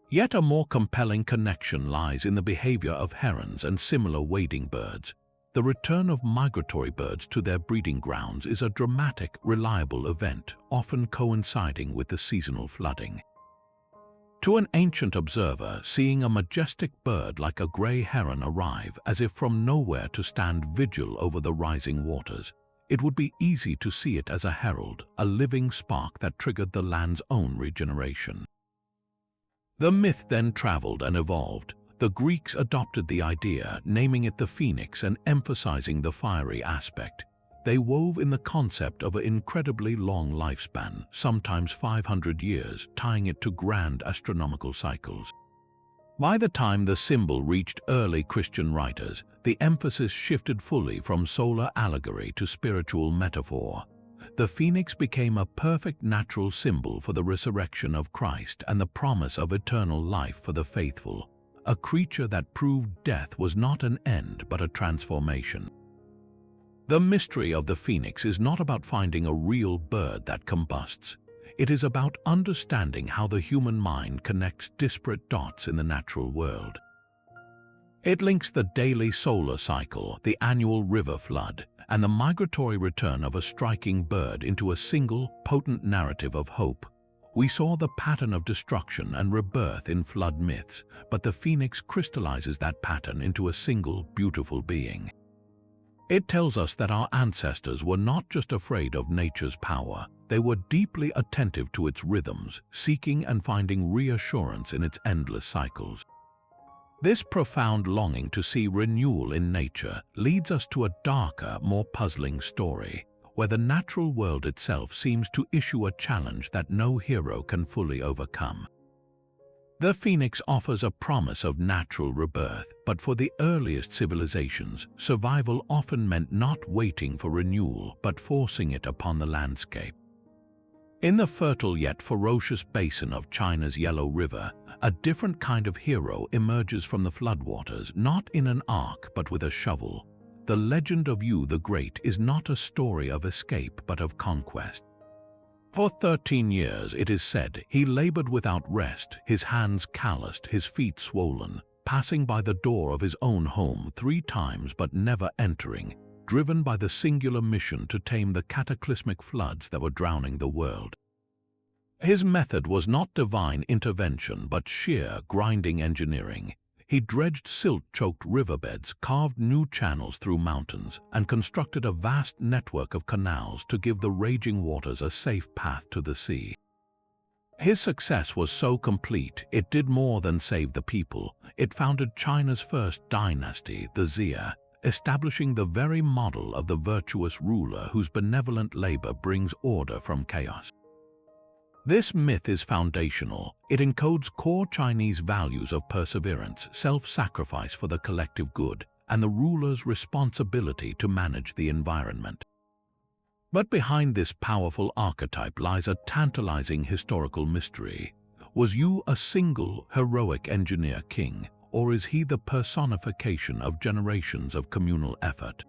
[SPEAKER 1] Yet a more compelling connection lies in the behavior of herons and similar wading birds. The return of migratory birds to their breeding grounds is a dramatic, reliable event, often coinciding with the seasonal flooding. To an ancient observer, seeing a majestic bird like a gray heron arrive as if from nowhere to stand vigil over the rising waters, it would be easy to see it as a herald, a living spark that triggered the land's own regeneration. The myth then traveled and evolved. The Greeks adopted the idea, naming it the phoenix and emphasizing the fiery aspect. They wove in the concept of an incredibly long lifespan, sometimes 500 years, tying it to grand astronomical cycles. By the time the symbol reached early Christian writers, the emphasis shifted fully from solar allegory to spiritual metaphor. The phoenix became a perfect natural symbol for the resurrection of Christ and the promise of eternal life for the faithful. A creature that proved death was not an end but a transformation. The mystery of the phoenix is not about finding a real bird that combusts. It is about understanding how the human mind connects disparate dots in the natural world. It links the daily solar cycle, the annual river flood, and the migratory return of a striking bird into a single, potent narrative of hope. We saw the pattern of destruction and rebirth in flood myths, but the phoenix crystallizes that pattern into a single, beautiful being. It tells us that our ancestors were not just afraid of nature's power, they were deeply attentive to its rhythms, seeking and finding reassurance in its endless cycles. This profound longing to see renewal in nature leads us to a darker, more puzzling story, where the natural world itself seems to issue a challenge that no hero can fully overcome. The phoenix offers a promise of natural rebirth, but for the earliest civilizations, survival often meant not waiting for renewal but forcing it upon the landscape. In the fertile yet ferocious basin of China's Yellow River, a different kind of hero emerges from the floodwaters, not in an ark but with a shovel. The legend of Yu the Great is not a story of escape but of conquest. For 13 years, it is said, he labored without rest, his hands calloused, his feet swollen, passing by the door of his own home 3 times but never entering, driven by the singular mission to tame the cataclysmic floods that were drowning the world. His method was not divine intervention but sheer grinding engineering. He dredged silt-choked riverbeds, carved new channels through mountains, and constructed a vast network of canals to give the raging waters a safe path to the sea. His success was so complete, it did more than save the people. It founded China's first dynasty, the Xia, establishing the very model of the virtuous ruler whose benevolent labor brings order from chaos. This myth is foundational. It encodes core Chinese values of perseverance, self-sacrifice for the collective good, and the ruler's responsibility to manage the environment. But behind this powerful archetype lies a tantalizing historical mystery. Was Yu a single, heroic engineer king, or is he the personification of generations of communal effort?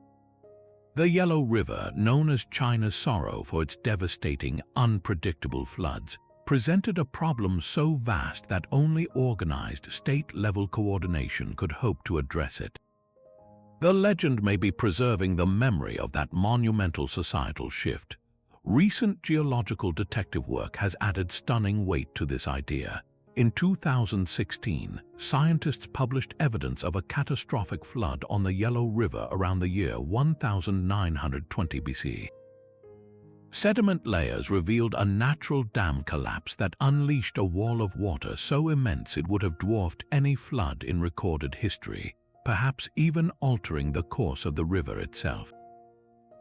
[SPEAKER 1] The Yellow River, known as China's sorrow for its devastating, unpredictable floods, presented a problem so vast that only organized state-level coordination could hope to address it. The legend may be preserving the memory of that monumental societal shift. Recent geological detective work has added stunning weight to this idea. In 2016, scientists published evidence of a catastrophic flood on the Yellow River around the year 1920 BC. Sediment layers revealed a natural dam collapse that unleashed a wall of water so immense it would have dwarfed any flood in recorded history, perhaps even altering the course of the river itself.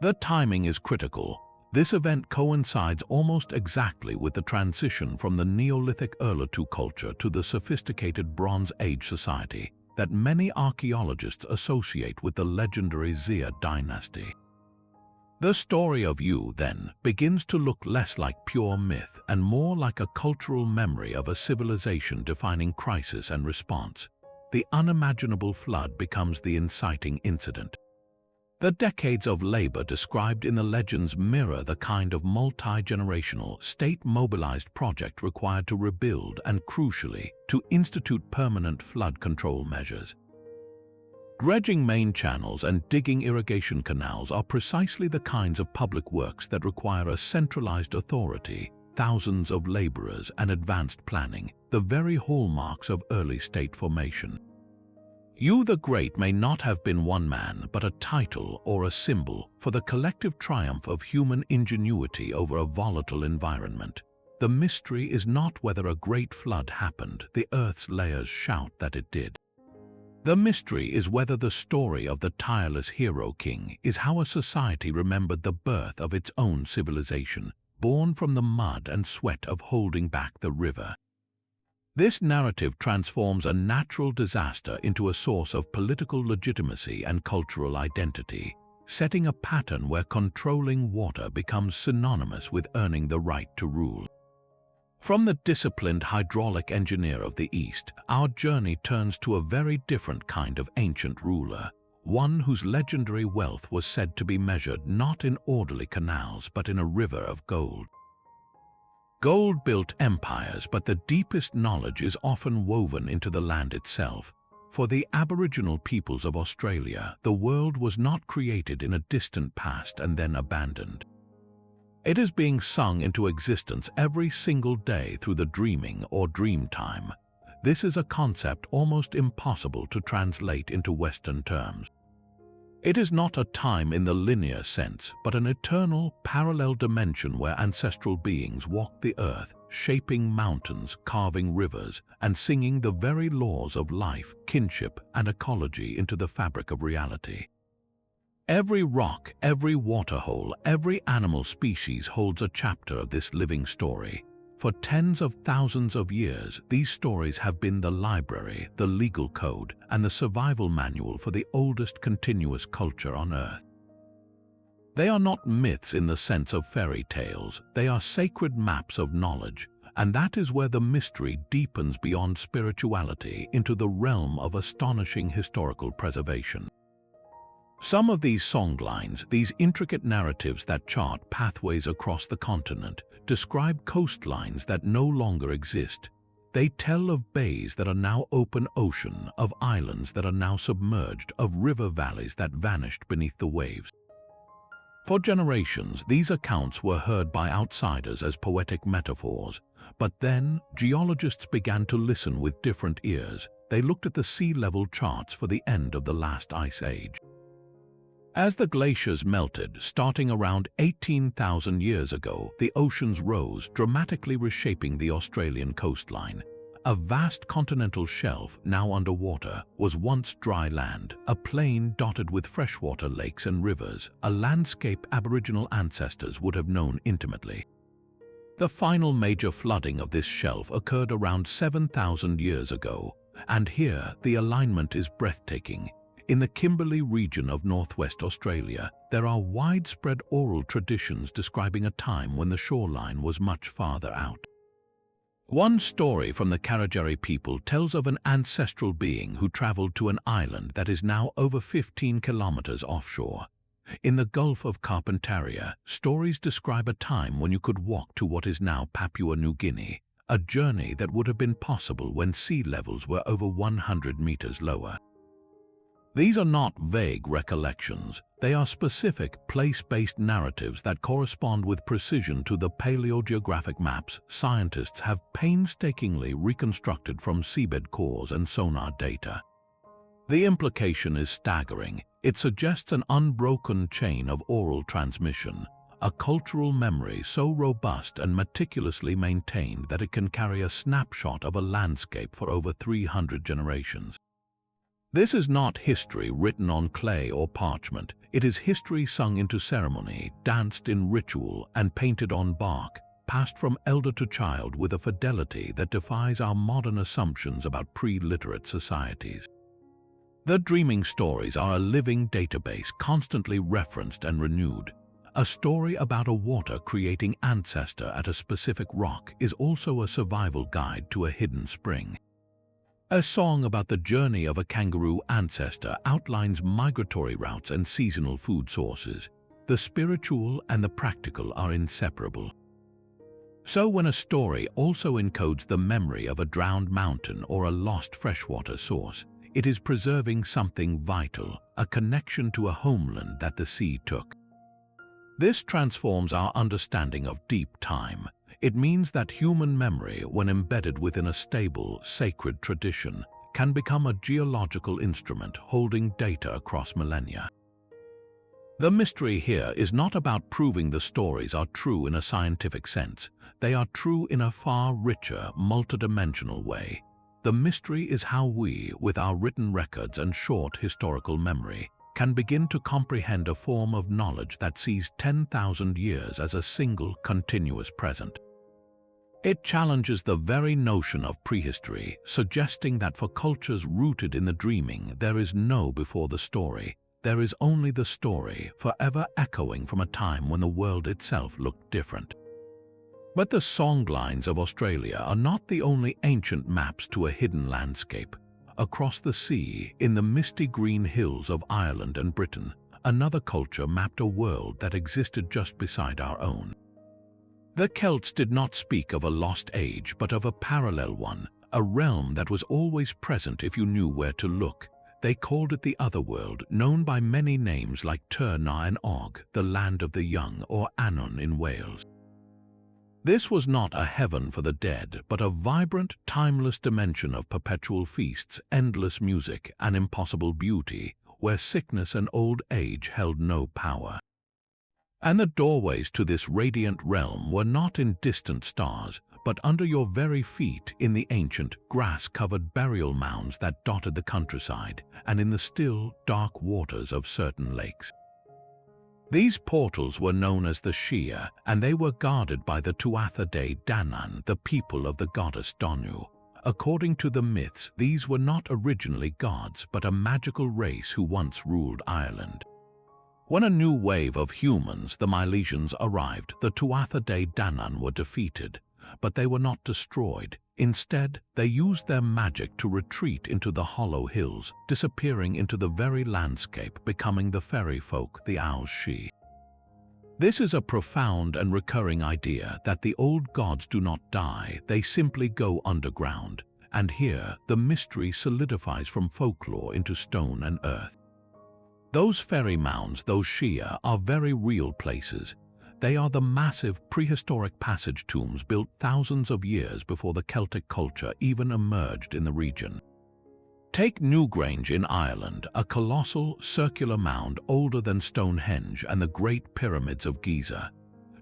[SPEAKER 1] The timing is critical. This event coincides almost exactly with the transition from the Neolithic Urartu culture to the sophisticated Bronze Age society that many archaeologists associate with the legendary Xia dynasty. The story of Yu, then, begins to look less like pure myth and more like a cultural memory of a civilization defining crisis and response. The unimaginable flood becomes the inciting incident. The decades of labor described in the legends mirror the kind of multi-generational, state-mobilized project required to rebuild and, crucially, to institute permanent flood control measures. Dredging main channels and digging irrigation canals are precisely the kinds of public works that require a centralized authority, thousands of laborers, and advanced planning, the very hallmarks of early state formation. Yu the Great may not have been one man, but a title or a symbol for the collective triumph of human ingenuity over a volatile environment. The mystery is not whether a great flood happened, the Earth's layers shout that it did. The mystery is whether the story of the tireless hero king is how a society remembered the birth of its own civilization, born from the mud and sweat of holding back the river. This narrative transforms a natural disaster into a source of political legitimacy and cultural identity, setting a pattern where controlling water becomes synonymous with earning the right to rule. From the disciplined hydraulic engineer of the East, our journey turns to a very different kind of ancient ruler, one whose legendary wealth was said to be measured not in orderly canals but in a river of gold. Gold built empires, but the deepest knowledge is often woven into the land itself. For the Aboriginal peoples of Australia, the world was not created in a distant past and then abandoned. It is being sung into existence every single day through the dreaming or dream time. This is a concept almost impossible to translate into Western terms. It is not a time in the linear sense, but an eternal, parallel dimension where ancestral beings walked the earth, shaping mountains, carving rivers, and singing the very laws of life, kinship, and ecology into the fabric of reality. Every rock, every waterhole, every animal species holds a chapter of this living story. For tens of thousands of years, these stories have been the library, the legal code, and the survival manual for the oldest continuous culture on Earth. They are not myths in the sense of fairy tales, they are sacred maps of knowledge, and that is where the mystery deepens beyond spirituality into the realm of astonishing historical preservation. Some of these songlines, these intricate narratives that chart pathways across the continent, describe coastlines that no longer exist. They tell of bays that are now open ocean, of islands that are now submerged, of river valleys that vanished beneath the waves. For generations, these accounts were heard by outsiders as poetic metaphors, but then geologists began to listen with different ears. They looked at the sea level charts for the end of the last ice age. As the glaciers melted, starting around 18,000 years ago, the oceans rose, dramatically reshaping the Australian coastline. A vast continental shelf, now underwater, was once dry land, a plain dotted with freshwater lakes and rivers, a landscape Aboriginal ancestors would have known intimately. The final major flooding of this shelf occurred around 7,000 years ago, and here the alignment is breathtaking. In the Kimberley region of northwest Australia, there are widespread oral traditions describing a time when the shoreline was much farther out. One story from the Karajari people tells of an ancestral being who traveled to an island that is now over 15 kilometers offshore. In the Gulf of Carpentaria, stories describe a time when you could walk to what is now Papua New Guinea, a journey that would have been possible when sea levels were over 100 meters lower. These are not vague recollections, they are specific, place-based narratives that correspond with precision to the paleogeographic maps scientists have painstakingly reconstructed from seabed cores and sonar data. The implication is staggering. It suggests an unbroken chain of oral transmission, a cultural memory so robust and meticulously maintained that it can carry a snapshot of a landscape for over 300 generations. This is not history written on clay or parchment. It is history sung into ceremony, danced in ritual, and painted on bark, passed from elder to child with a fidelity that defies our modern assumptions about pre-literate societies. The dreaming stories are a living database constantly referenced and renewed. A story about a water-creating ancestor at a specific rock is also a survival guide to a hidden spring. A song about the journey of a kangaroo ancestor outlines migratory routes and seasonal food sources. The spiritual and the practical are inseparable. So when a story also encodes the memory of a drowned mountain or a lost freshwater source, it is preserving something vital, a connection to a homeland that the sea took. This transforms our understanding of deep time. It means that human memory, when embedded within a stable, sacred tradition, can become a geological instrument holding data across millennia. The mystery here is not about proving the stories are true in a scientific sense. They are true in a far richer, multidimensional way. The mystery is how we, with our written records and short historical memory, can begin to comprehend a form of knowledge that sees 10,000 years as a single, continuous present. It challenges the very notion of prehistory, suggesting that for cultures rooted in the dreaming, there is no before the story. There is only the story, forever echoing from a time when the world itself looked different. But the songlines of Australia are not the only ancient maps to a hidden landscape. Across the sea, in the misty green hills of Ireland and Britain, another culture mapped a world that existed just beside our own. The Celts did not speak of a lost age, but of a parallel one, a realm that was always present if you knew where to look. They called it the Otherworld, known by many names like Tyr na and Og, the Land of the Young, or Anon in Wales. This was not a heaven for the dead, but a vibrant, timeless dimension of perpetual feasts, endless music, and impossible beauty, where sickness and old age held no power. And the doorways to this radiant realm were not in distant stars, but under your very feet in the ancient, grass-covered burial mounds that dotted the countryside, and in the still, dark waters of certain lakes. These portals were known as the Shia, and they were guarded by the Tuatha De Danann, the people of the goddess Danu. According to the myths, these were not originally gods, but a magical race who once ruled Ireland. When a new wave of humans, the Milesians, arrived, the Tuatha De Danann were defeated, but they were not destroyed. Instead, they used their magic to retreat into the hollow hills, disappearing into the very landscape, becoming the fairy folk, the Aos Shi. This is a profound and recurring idea that the old gods do not die, they simply go underground. And here, the mystery solidifies from folklore into stone and earth. Those fairy mounds, those Shia, are very real places. They are the massive prehistoric passage tombs built thousands of years before the Celtic culture even emerged in the region. Take Newgrange in Ireland, a colossal circular mound older than Stonehenge and the Great Pyramids of Giza.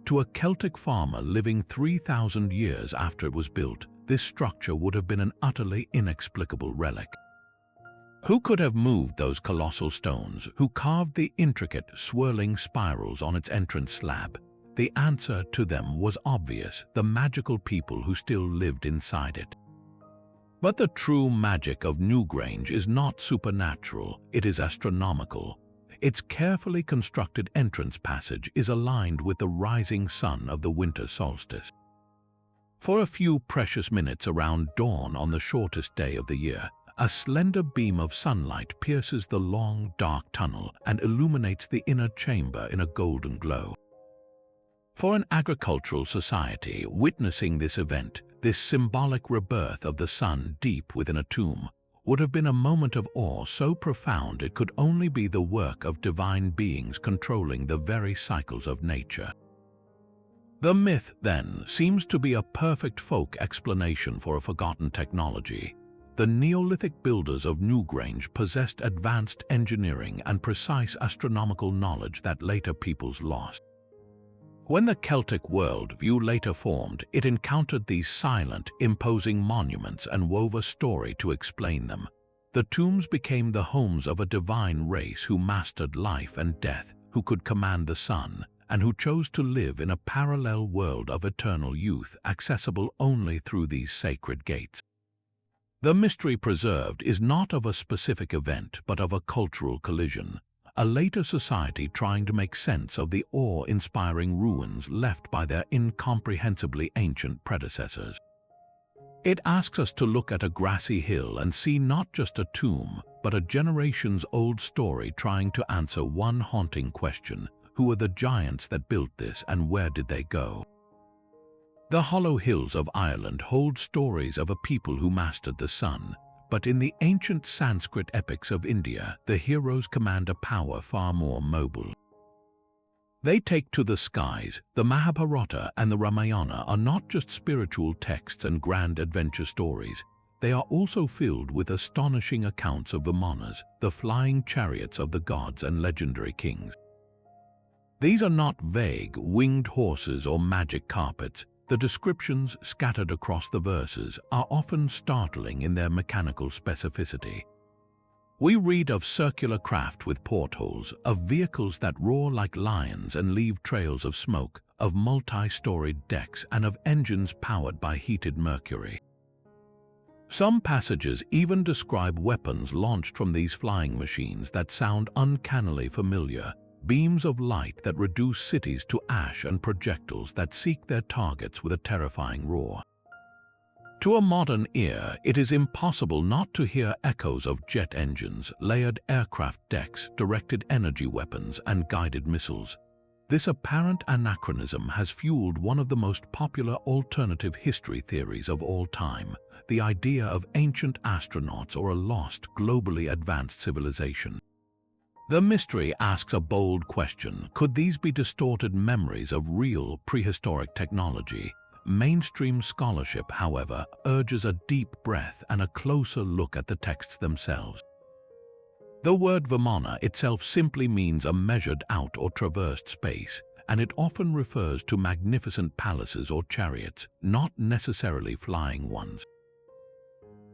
[SPEAKER 1] To a Celtic farmer living 3,000 years after it was built, this structure would have been an utterly inexplicable relic. Who could have moved those colossal stones? Who carved the intricate, swirling spirals on its entrance slab? The answer to them was obvious: the magical people who still lived inside it. But the true magic of Newgrange is not supernatural, it is astronomical. Its carefully constructed entrance passage is aligned with the rising sun of the winter solstice. For a few precious minutes around dawn on the shortest day of the year, a slender beam of sunlight pierces the long, dark tunnel and illuminates the inner chamber in a golden glow. For an agricultural society, witnessing this event, this symbolic rebirth of the sun deep within a tomb, would have been a moment of awe so profound it could only be the work of divine beings controlling the very cycles of nature. The myth, then, seems to be a perfect folk explanation for a forgotten technology. The Neolithic builders of Newgrange possessed advanced engineering and precise astronomical knowledge that later peoples lost. When the Celtic worldview later formed, it encountered these silent, imposing monuments and wove a story to explain them. The tombs became the homes of a divine race who mastered life and death, who could command the sun, and who chose to live in a parallel world of eternal youth, accessible only through these sacred gates. The mystery preserved is not of a specific event, but of a cultural collision, a later society trying to make sense of the awe-inspiring ruins left by their incomprehensibly ancient predecessors. It asks us to look at a grassy hill and see not just a tomb, but a generations-old story trying to answer one haunting question: who are the giants that built this, and where did they go? The hollow hills of Ireland hold stories of a people who mastered the sun, but in the ancient Sanskrit epics of India, the heroes command a power far more mobile. They take to the skies. The Mahabharata and the Ramayana are not just spiritual texts and grand adventure stories. They are also filled with astonishing accounts of Vimanas, the flying chariots of the gods and legendary kings. These are not vague, winged horses or magic carpets. The descriptions scattered across the verses are often startling in their mechanical specificity. We read of circular craft with portholes, of vehicles that roar like lions and leave trails of smoke, of multi-storied decks, and of engines powered by heated mercury. Some passages even describe weapons launched from these flying machines that sound uncannily familiar, beams of light that reduce cities to ash and projectiles that seek their targets with a terrifying roar. To a modern ear, it is impossible not to hear echoes of jet engines, layered aircraft decks, directed energy weapons, and guided missiles. This apparent anachronism has fueled one of the most popular alternative history theories of all time, the idea of ancient astronauts or a lost, globally advanced civilization. The mystery asks a bold question: could these be distorted memories of real prehistoric technology? Mainstream scholarship, however, urges a deep breath and a closer look at the texts themselves. The word vimana itself simply means a measured out or traversed space, and it often refers to magnificent palaces or chariots, not necessarily flying ones.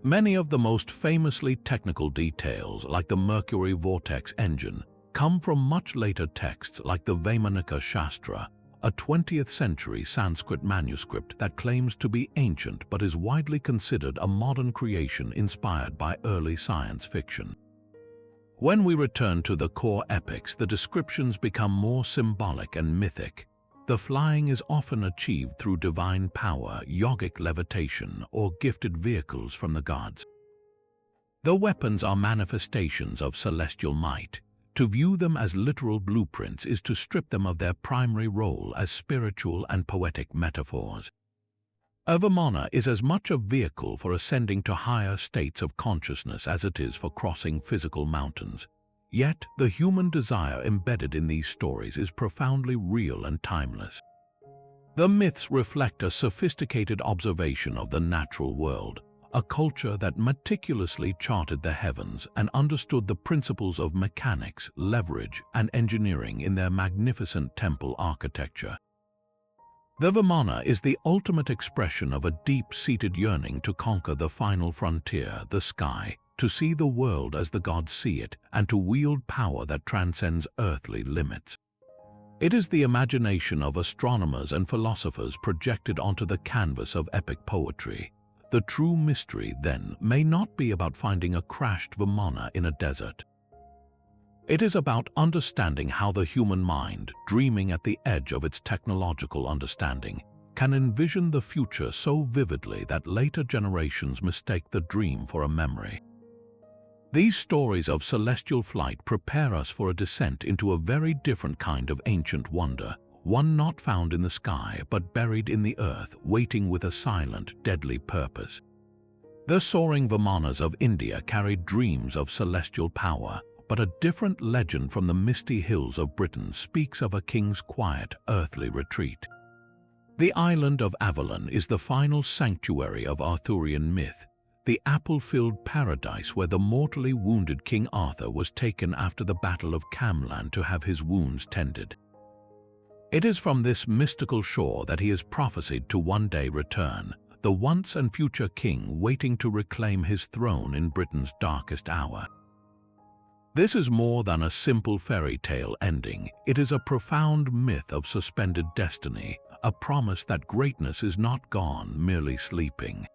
[SPEAKER 1] Many of the most famously technical details, like the Mercury vortex engine, come from much later texts like the Vaimanika Shastra, a 20th century Sanskrit manuscript that claims to be ancient but is widely considered a modern creation inspired by early science fiction. When we return to the core epics, the descriptions become more symbolic and mythic. The flying is often achieved through divine power, yogic levitation, or gifted vehicles from the gods. The weapons are manifestations of celestial might. To view them as literal blueprints is to strip them of their primary role as spiritual and poetic metaphors. A vimana is as much a vehicle for ascending to higher states of consciousness as it is for crossing physical mountains. Yet, the human desire embedded in these stories is profoundly real and timeless. The myths reflect a sophisticated observation of the natural world, a culture that meticulously charted the heavens and understood the principles of mechanics, leverage, and engineering in their magnificent temple architecture. The vimana is the ultimate expression of a deep-seated yearning to conquer the final frontier, the sky, to see the world as the gods see it, and to wield power that transcends earthly limits. It is the imagination of astronomers and philosophers projected onto the canvas of epic poetry. The true mystery, then, may not be about finding a crashed vimana in a desert. It is about understanding how the human mind, dreaming at the edge of its technological understanding, can envision the future so vividly that later generations mistake the dream for a memory. These stories of celestial flight prepare us for a descent into a very different kind of ancient wonder, one not found in the sky but buried in the earth, waiting with a silent, deadly purpose. The soaring vimanas of India carried dreams of celestial power, but a different legend from the misty hills of Britain speaks of a king's quiet, earthly retreat. The island of Avalon is the final sanctuary of Arthurian myth, the apple-filled paradise where the mortally wounded King Arthur was taken after the Battle of Camlan to have his wounds tended. It is from this mystical shore that he is prophesied to one day return, the once and future king waiting to reclaim his throne in Britain's darkest hour. This is more than a simple fairy tale ending. It is a profound myth of suspended destiny, a promise that greatness is not gone, merely sleeping.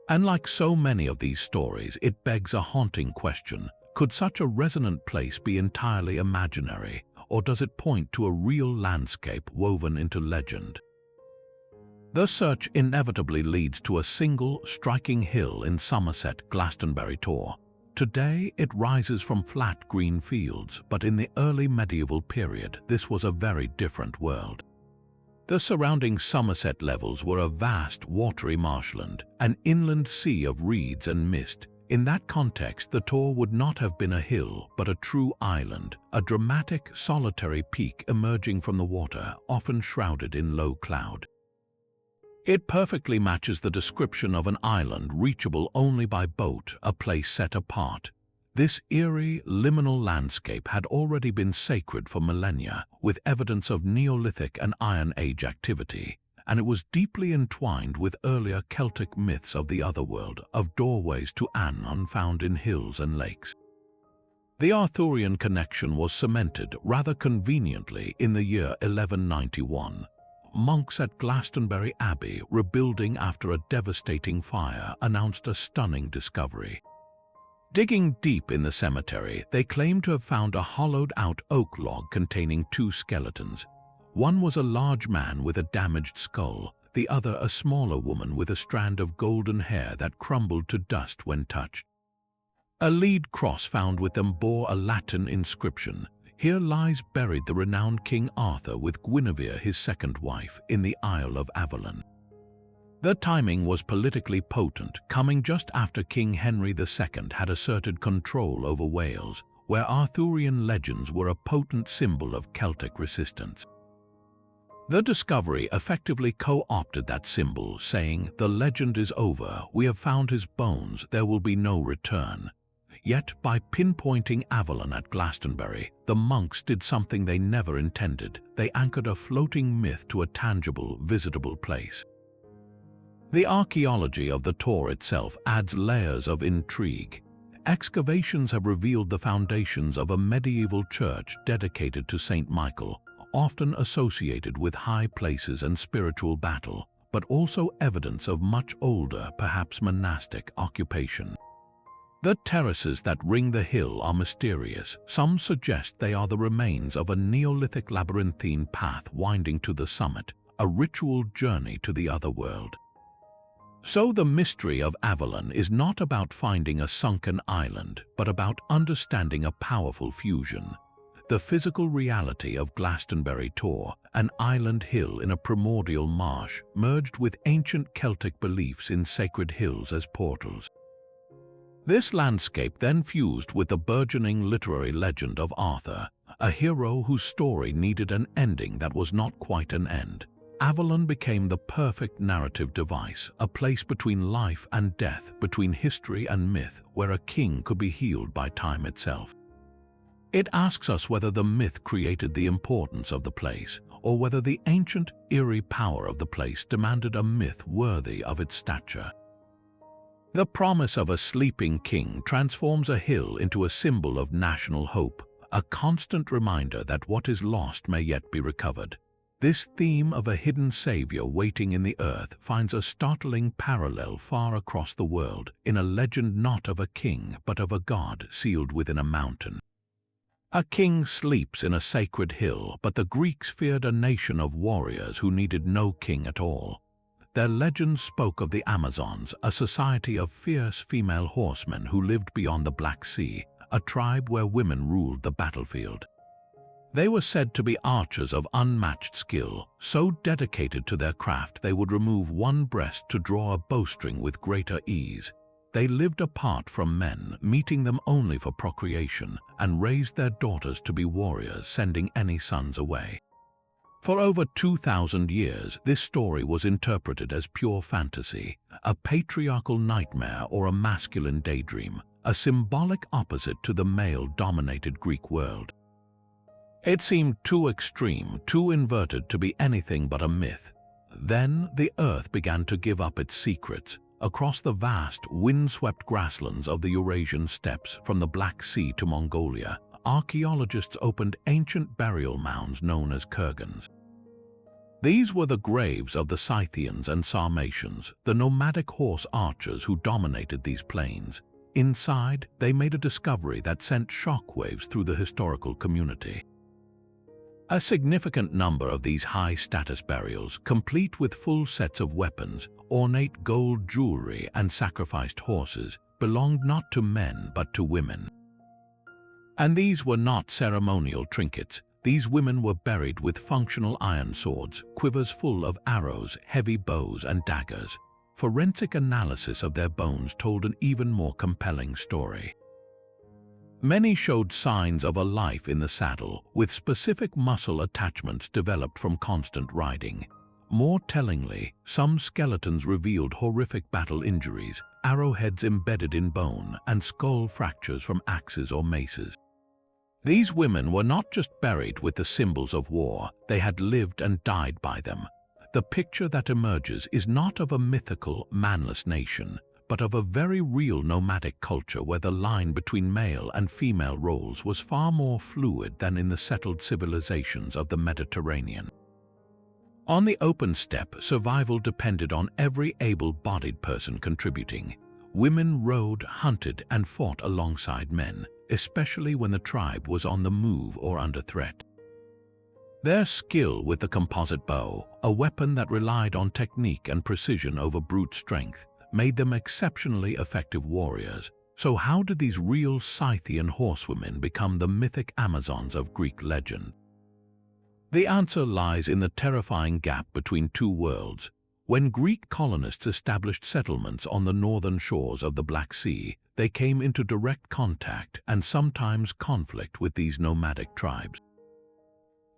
[SPEAKER 1] And like so many of these stories, it begs a haunting question: could such a resonant place be entirely imaginary, or does it point to a real landscape woven into legend? The search inevitably leads to a single, striking hill in Somerset, Glastonbury Tor. Today, it rises from flat green fields, but in the early medieval period, this was a very different world. The surrounding Somerset levels were a vast, watery marshland, an inland sea of reeds and mist. In that context, the Tor would not have been a hill, but a true island, a dramatic, solitary peak emerging from the water, often shrouded in low cloud. It perfectly matches the description of an island reachable only by boat, a place set apart. This eerie, liminal landscape had already been sacred for millennia, with evidence of Neolithic and Iron Age activity, and it was deeply entwined with earlier Celtic myths of the otherworld, of doorways to Anon found in hills and lakes. The Arthurian connection was cemented rather conveniently in the year 1191. Monks at Glastonbury Abbey, rebuilding after a devastating fire, announced a stunning discovery. Digging deep in the cemetery, they claimed to have found a hollowed-out oak log containing two skeletons. One was a large man with a damaged skull, the other a smaller woman with a strand of golden hair that crumbled to dust when touched. A lead cross found with them bore a Latin inscription: Here lies buried the renowned King Arthur with Guinevere, his second wife, in the Isle of Avalon. The timing was politically potent, coming just after King Henry II had asserted control over Wales, where Arthurian legends were a potent symbol of Celtic resistance. The discovery effectively co-opted that symbol, saying, "The legend is over, we have found his bones, there will be no return." Yet, by pinpointing Avalon at Glastonbury, the monks did something they never intended. They anchored a floating myth to a tangible, visitable place. The archaeology of the tour itself adds layers of intrigue. Excavations have revealed the foundations of a medieval church dedicated to Saint Michael, often associated with high places and spiritual battle, but also evidence of much older, perhaps monastic, occupation. The terraces that ring the hill are mysterious. Some suggest they are the remains of a Neolithic labyrinthine path winding to the summit, a ritual journey to the other world. So the mystery of Avalon is not about finding a sunken island, but about understanding a powerful fusion. The physical reality of Glastonbury Tor, an island hill in a primordial marsh, merged with ancient Celtic beliefs in sacred hills as portals. This landscape then fused with the burgeoning literary legend of Arthur, a hero whose story needed an ending that was not quite an end. Avalon became the perfect narrative device, a place between life and death, between history and myth, where a king could be healed by time itself. It asks us whether the myth created the importance of the place, or whether the ancient, eerie power of the place demanded a myth worthy of its stature. The promise of a sleeping king transforms a hill into a symbol of national hope, a constant reminder that what is lost may yet be recovered. This theme of a hidden savior waiting in the earth finds a startling parallel far across the world, in a legend not of a king but of a god sealed within a mountain. A king sleeps in a sacred hill, but the Greeks feared a nation of warriors who needed no king at all. Their legends spoke of the Amazons, a society of fierce female horsemen who lived beyond the Black Sea, a tribe where women ruled the battlefield. They were said to be archers of unmatched skill, so dedicated to their craft they would remove one breast to draw a bowstring with greater ease. They lived apart from men, meeting them only for procreation, and raised their daughters to be warriors, sending any sons away. For over 2,000 years, this story was interpreted as pure fantasy, a patriarchal nightmare or a masculine daydream, a symbolic opposite to the male-dominated Greek world. It seemed too extreme, too inverted to be anything but a myth. Then the earth began to give up its secrets. Across the vast, wind-swept grasslands of the Eurasian steppes, from the Black Sea to Mongolia, archaeologists opened ancient burial mounds known as kurgans. These were the graves of the Scythians and Sarmatians, the nomadic horse archers who dominated these plains. Inside, they made a discovery that sent shockwaves through the historical community. A significant number of these high-status burials, complete with full sets of weapons, ornate gold jewelry, and sacrificed horses, belonged not to men but to women. And these were not ceremonial trinkets. These women were buried with functional iron swords, quivers full of arrows, heavy bows, and daggers. Forensic analysis of their bones told an even more compelling story. Many showed signs of a life in the saddle, with specific muscle attachments developed from constant riding. More tellingly, some skeletons revealed horrific battle injuries, arrowheads embedded in bone, and skull fractures from axes or maces. These women were not just buried with the symbols of war, they had lived and died by them. The picture that emerges is not of a mythical, manless nation, but of a very real nomadic culture where the line between male and female roles was far more fluid than in the settled civilizations of the Mediterranean. On the open steppe, survival depended on every able-bodied person contributing. Women rode, hunted, and fought alongside men, especially when the tribe was on the move or under threat. Their skill with the composite bow, a weapon that relied on technique and precision over brute strength, made them exceptionally effective warriors. So how did these real Scythian horsewomen become the mythic Amazons of Greek legend? The answer lies in the terrifying gap between two worlds. When Greek colonists established settlements on the northern shores of the Black Sea, they came into direct contact and sometimes conflict with these nomadic tribes.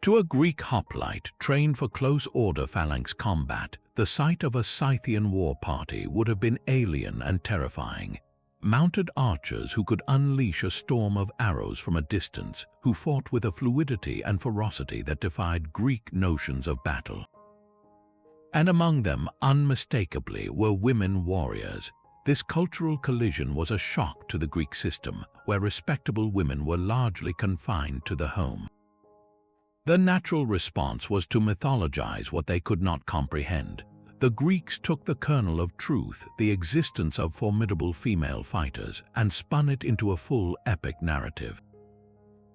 [SPEAKER 1] To a Greek hoplite trained for close-order phalanx combat, the sight of a Scythian war party would have been alien and terrifying. Mounted archers who could unleash a storm of arrows from a distance, who fought with a fluidity and ferocity that defied Greek notions of battle. And among them, unmistakably, were women warriors. This cultural collision was a shock to the Greek system, where respectable women were largely confined to the home. The natural response was to mythologize what they could not comprehend. The Greeks took the kernel of truth, the existence of formidable female fighters, and spun it into a full epic narrative.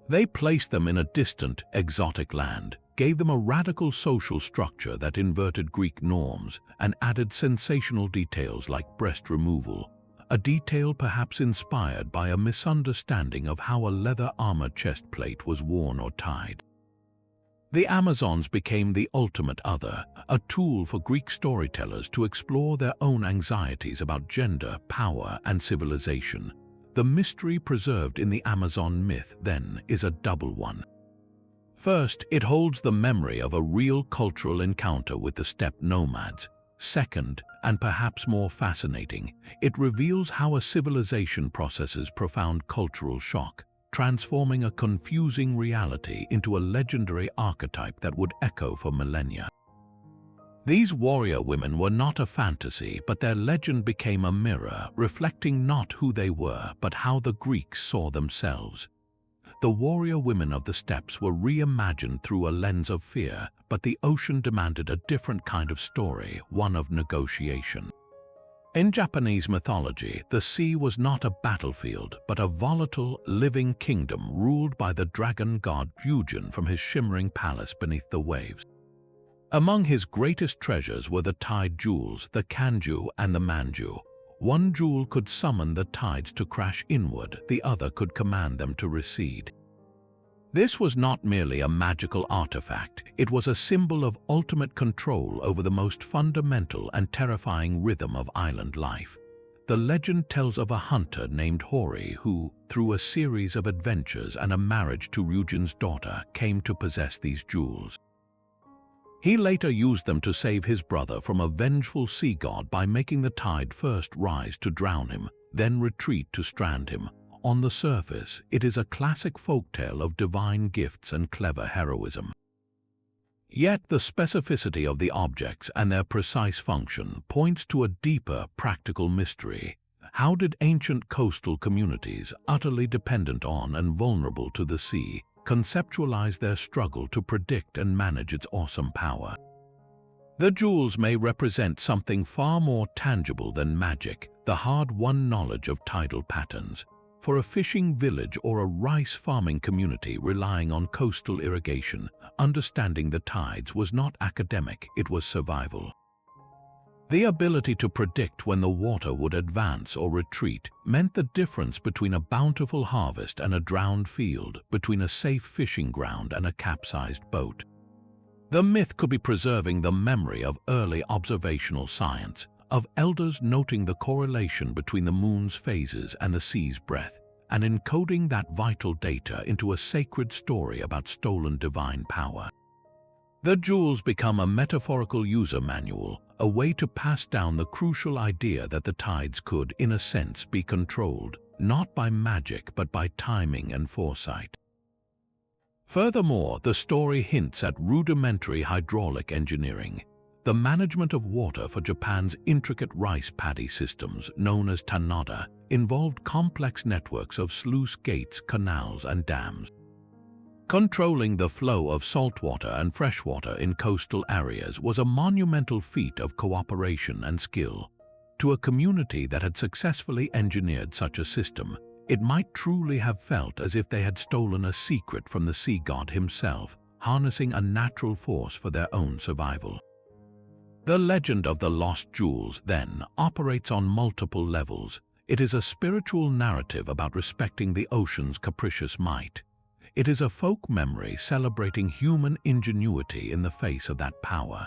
[SPEAKER 1] They placed them in a distant, exotic land, gave them a radical social structure that inverted Greek norms, and added sensational details like breast removal, a detail perhaps inspired by a misunderstanding of how a leather armor chest plate was worn or tied. The Amazons became the ultimate other, a tool for Greek storytellers to explore their own anxieties about gender, power, and civilization. The mystery preserved in the Amazon myth, then, is a double one. First, it holds the memory of a real cultural encounter with the steppe nomads. Second, and perhaps more fascinating, it reveals how a civilization processes profound cultural shock, transforming a confusing reality into a legendary archetype that would echo for millennia. These warrior women were not a fantasy, but their legend became a mirror, reflecting not who they were, but how the Greeks saw themselves. The warrior women of the steppes were reimagined through a lens of fear, but the ocean demanded a different kind of story, one of negotiation. In Japanese mythology, the sea was not a battlefield, but a volatile, living kingdom ruled by the dragon god Ryujin from his shimmering palace beneath the waves. Among his greatest treasures were the tide jewels, the kanju and the manju. One jewel could summon the tides to crash inward, the other could command them to recede. This was not merely a magical artifact, it was a symbol of ultimate control over the most fundamental and terrifying rhythm of island life. The legend tells of a hunter named Hori who, through a series of adventures and a marriage to Ryujin's daughter, came to possess these jewels. He later used them to save his brother from a vengeful sea god by making the tide first rise to drown him, then retreat to strand him. On the surface, it is a classic folktale of divine gifts and clever heroism. Yet the specificity of the objects and their precise function points to a deeper, practical mystery. How did ancient coastal communities, utterly dependent on and vulnerable to the sea, conceptualize their struggle to predict and manage its awesome power? The jewels may represent something far more tangible than magic, the hard-won knowledge of tidal patterns. For a fishing village or a rice farming community relying on coastal irrigation, understanding the tides was not academic, it was survival. The ability to predict when the water would advance or retreat meant the difference between a bountiful harvest and a drowned field, between a safe fishing ground and a capsized boat. The myth could be preserving the memory of early observational science, of elders noting the correlation between the moon's phases and the sea's breath, and encoding that vital data into a sacred story about stolen divine power. The jewels become a metaphorical user manual, a way to pass down the crucial idea that the tides could, in a sense, be controlled, not by magic but by timing and foresight. Furthermore, the story hints at rudimentary hydraulic engineering. The management of water for Japan's intricate rice paddy systems, known as Tanada, involved complex networks of sluice gates, canals, and dams. Controlling the flow of saltwater and freshwater in coastal areas was a monumental feat of cooperation and skill. To a community that had successfully engineered such a system, it might truly have felt as if they had stolen a secret from the sea god himself, harnessing a natural force for their own survival. The legend of the lost jewels, then, operates on multiple levels. It is a spiritual narrative about respecting the ocean's capricious might. It is a folk memory celebrating human ingenuity in the face of that power.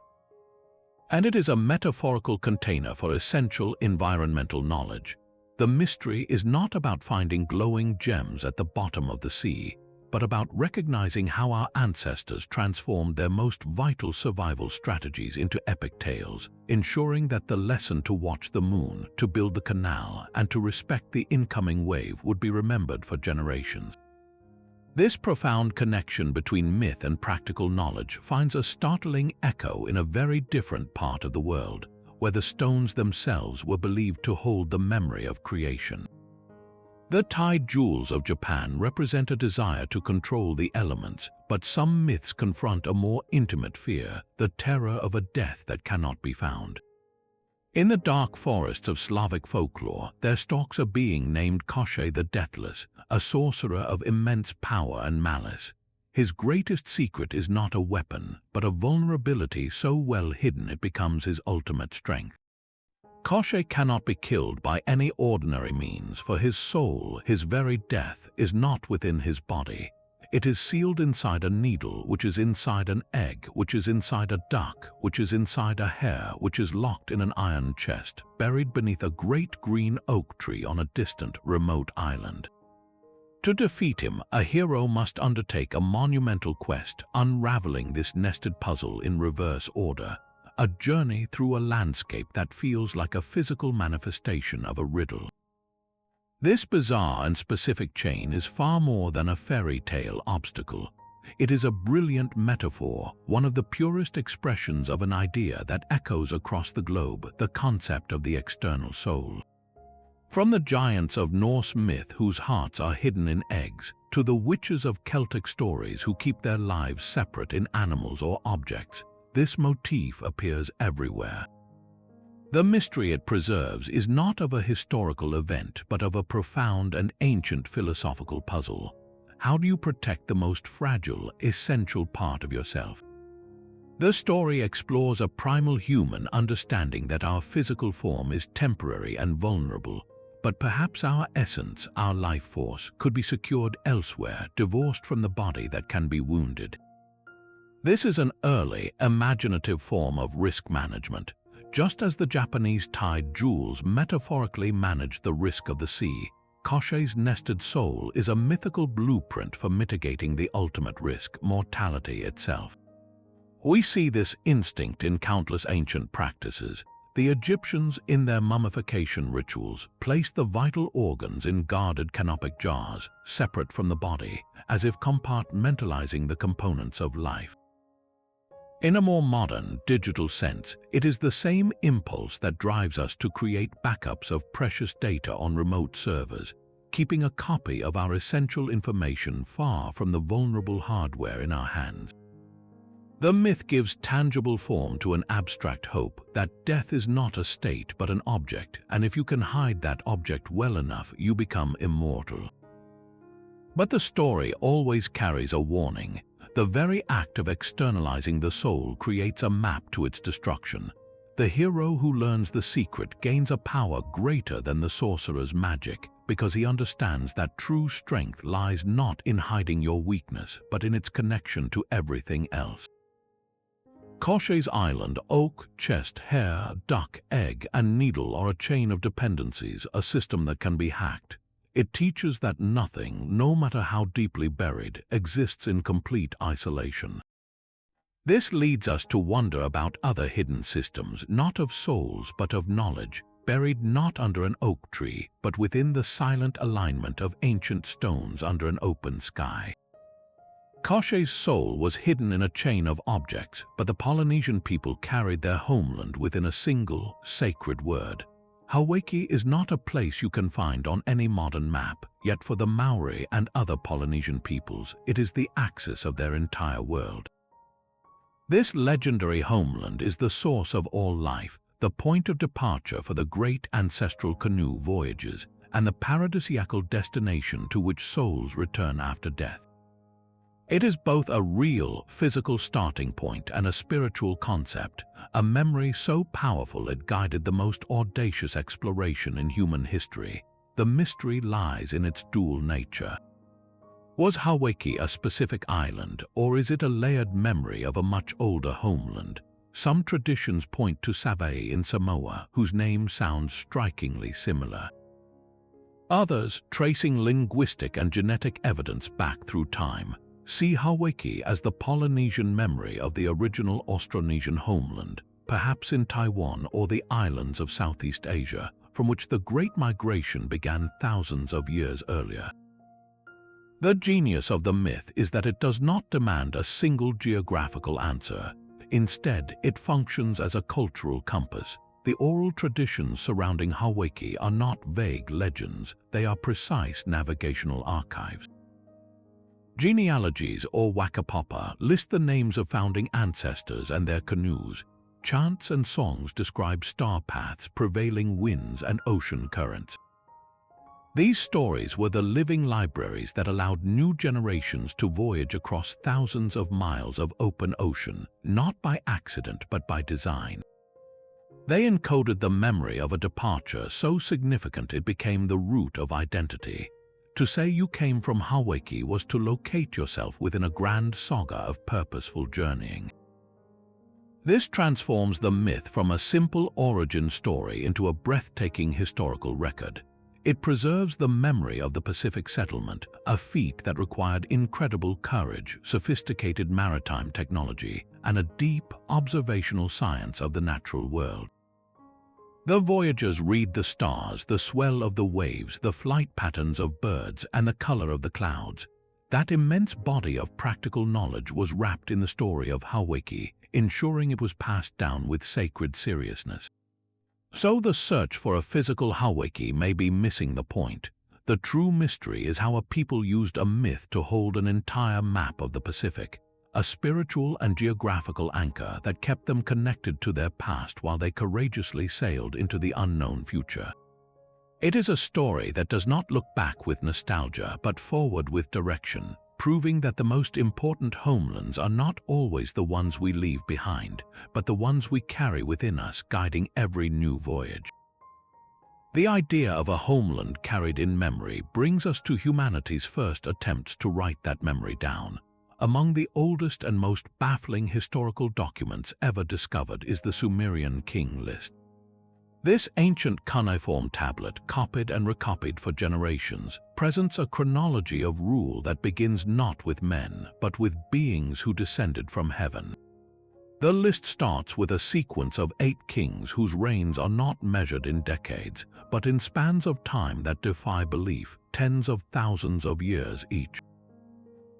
[SPEAKER 1] And it is a metaphorical container for essential environmental knowledge. The mystery is not about finding glowing gems at the bottom of the sea, but about recognizing how our ancestors transformed their most vital survival strategies into epic tales, ensuring that the lesson to watch the moon, to build the canal, and to respect the incoming wave would be remembered for generations. This profound connection between myth and practical knowledge finds a startling echo in a very different part of the world, where the stones themselves were believed to hold the memory of creation. The tide jewels of Japan represent a desire to control the elements, but some myths confront a more intimate fear, the terror of a death that cannot be found. In the dark forests of Slavic folklore, there stalks a being named Koshchei the Deathless, a sorcerer of immense power and malice. His greatest secret is not a weapon, but a vulnerability so well hidden it becomes his ultimate strength. Koshchei cannot be killed by any ordinary means, for his soul, his very death, is not within his body. It is sealed inside a needle, which is inside an egg, which is inside a duck, which is inside a hare, which is locked in an iron chest, buried beneath a great green oak tree on a distant, remote island. To defeat him, a hero must undertake a monumental quest, unraveling this nested puzzle in reverse order. A journey through a landscape that feels like a physical manifestation of a riddle. This bizarre and specific chain is far more than a fairy tale obstacle. It is a brilliant metaphor, one of the purest expressions of an idea that echoes across the globe, the concept of the external soul. From the giants of Norse myth whose hearts are hidden in eggs, to the witches of Celtic stories who keep their lives separate in animals or objects, this motif appears everywhere. The mystery it preserves is not of a historical event, but of a profound and ancient philosophical puzzle. How do you protect the most fragile, essential part of yourself? The story explores a primal human understanding that our physical form is temporary and vulnerable, but perhaps our essence, our life force, could be secured elsewhere, divorced from the body that can be wounded. This is an early, imaginative form of risk management. Just as the Japanese tide jewels metaphorically manage the risk of the sea, Koshchei's nested soul is a mythical blueprint for mitigating the ultimate risk, mortality itself. We see this instinct in countless ancient practices. The Egyptians, in their mummification rituals, placed the vital organs in guarded canopic jars, separate from the body, as if compartmentalizing the components of life. In a more modern, digital sense, it is the same impulse that drives us to create backups of precious data on remote servers, keeping a copy of our essential information far from the vulnerable hardware in our hands. The myth gives tangible form to an abstract hope that death is not a state but an object, and if you can hide that object well enough, you become immortal. But the story always carries a warning. The very act of externalizing the soul creates a map to its destruction. The hero who learns the secret gains a power greater than the sorcerer's magic, because he understands that true strength lies not in hiding your weakness, but in its connection to everything else. Koshchei's island, oak, chest, hare, duck, egg, and needle are a chain of dependencies, a system that can be hacked. It teaches that nothing, no matter how deeply buried, exists in complete isolation. This leads us to wonder about other hidden systems, not of souls but of knowledge, buried not under an oak tree, but within the silent alignment of ancient stones under an open sky. Koshchei's soul was hidden in a chain of objects, but the Polynesian people carried their homeland within a single, sacred word. Hawaii is not a place you can find on any modern map, yet for the Maori and other Polynesian peoples, it is the axis of their entire world. This legendary homeland is the source of all life, the point of departure for the great ancestral canoe voyages, and the paradisiacal destination to which souls return after death. It is both a real, physical starting point and a spiritual concept, a memory so powerful it guided the most audacious exploration in human history. the mystery lies in its dual nature. Was Hawaii a specific island, or is it a layered memory of a much older homeland? Some traditions point to Savaii in Samoa, whose name sounds strikingly similar. Others, tracing linguistic and genetic evidence back through time, see Hawaii as the Polynesian memory of the original Austronesian homeland, perhaps in Taiwan or the islands of Southeast Asia, from which the Great Migration began thousands of years earlier. The genius of the myth is that it does not demand a single geographical answer. Instead, it functions as a cultural compass. The oral traditions surrounding Hawaii are not vague legends, they are precise navigational archives. Genealogies, or Wakapopa, list the names of founding ancestors and their canoes. Chants and songs describe star paths, prevailing winds, and ocean currents. These stories were the living libraries that allowed new generations to voyage across thousands of miles of open ocean, not by accident but by design. They encoded the memory of a departure so significant it became the root of identity. To say you came from Hawaii was to locate yourself within a grand saga of purposeful journeying. This transforms the myth from a simple origin story into a breathtaking historical record. It preserves the memory of the Pacific settlement, a feat that required incredible courage, sophisticated maritime technology, and a deep observational science of the natural world. The voyagers read the stars, the swell of the waves, the flight patterns of birds, and the color of the clouds. That immense body of practical knowledge was wrapped in the story of Hawaii, ensuring it was passed down with sacred seriousness. So the search for a physical Hawaii may be missing the point. The true mystery is how a people used a myth to hold an entire map of the Pacific, a spiritual and geographical anchor that kept them connected to their past while they courageously sailed into the unknown future. It is a story that does not look back with nostalgia but forward with direction, proving that the most important homelands are not always the ones we leave behind, but the ones we carry within us, guiding every new voyage. The idea of a homeland carried in memory brings us to humanity's first attempts to write that memory down. Among the oldest and most baffling historical documents ever discovered is the Sumerian king list. This ancient cuneiform tablet, copied and recopied for generations, presents a chronology of rule that begins not with men, but with beings who descended from heaven. The list starts with a sequence of 8 kings whose reigns are not measured in decades, but in spans of time that defy belief, tens of thousands of years each.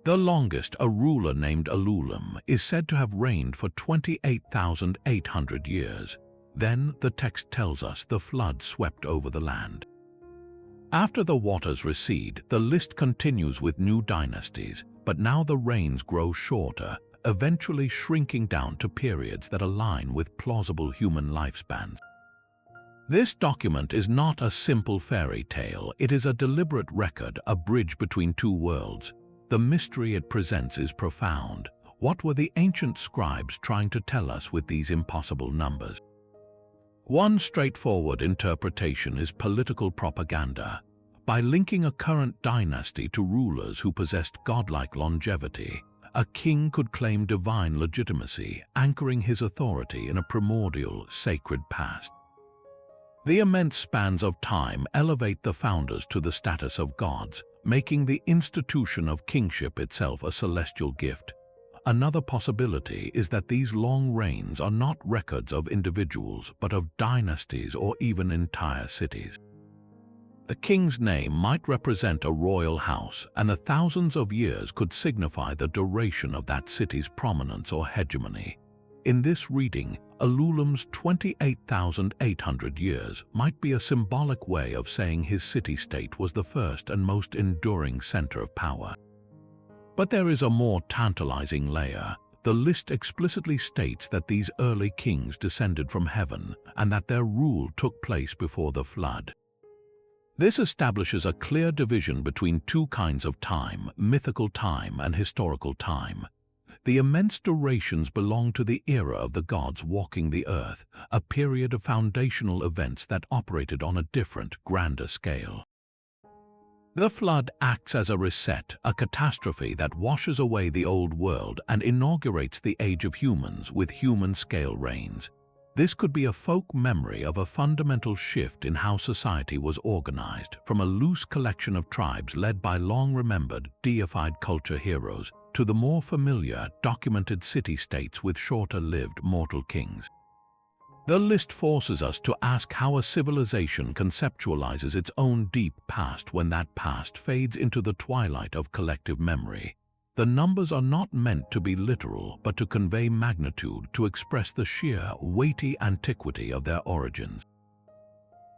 [SPEAKER 1] The longest, a ruler named Ululim, is said to have reigned for 28,800 years. Then, the text tells us, the flood swept over the land. After the waters recede, the list continues with new dynasties, but now the reigns grow shorter, eventually shrinking down to periods that align with plausible human lifespans. This document is not a simple fairy tale, it is a deliberate record, a bridge between two worlds. The mystery it presents is profound. What were the ancient scribes trying to tell us with these impossible numbers? One straightforward interpretation is political propaganda. By linking a current dynasty to rulers who possessed godlike longevity, a king could claim divine legitimacy, anchoring his authority in a primordial, sacred past. The immense spans of time elevate the founders to the status of gods, making the institution of kingship itself a celestial gift. Another possibility is that these long reigns are not records of individuals, but of dynasties or even entire cities. The king's name might represent a royal house, and the thousands of years could signify the duration of that city's prominence or hegemony. In this reading, Ululim's 28,800 years might be a symbolic way of saying his city-state was the first and most enduring center of power. But there is a more tantalizing layer. The list explicitly states that these early kings descended from heaven and that their rule took place before the flood. This establishes a clear division between two kinds of time, mythical time and historical time. The immense durations belong to the era of the gods walking the earth, a period of foundational events that operated on a different, grander scale. The flood acts as a reset, a catastrophe that washes away the old world and inaugurates the age of humans with human-scale reigns. This could be a folk memory of a fundamental shift in how society was organized, from a loose collection of tribes led by long-remembered, deified culture heroes to the more familiar, documented city-states with shorter-lived mortal kings. The list forces us to ask how a civilization conceptualizes its own deep past when that past fades into the twilight of collective memory. The numbers are not meant to be literal, but to convey magnitude, to express the sheer, weighty antiquity of their origins.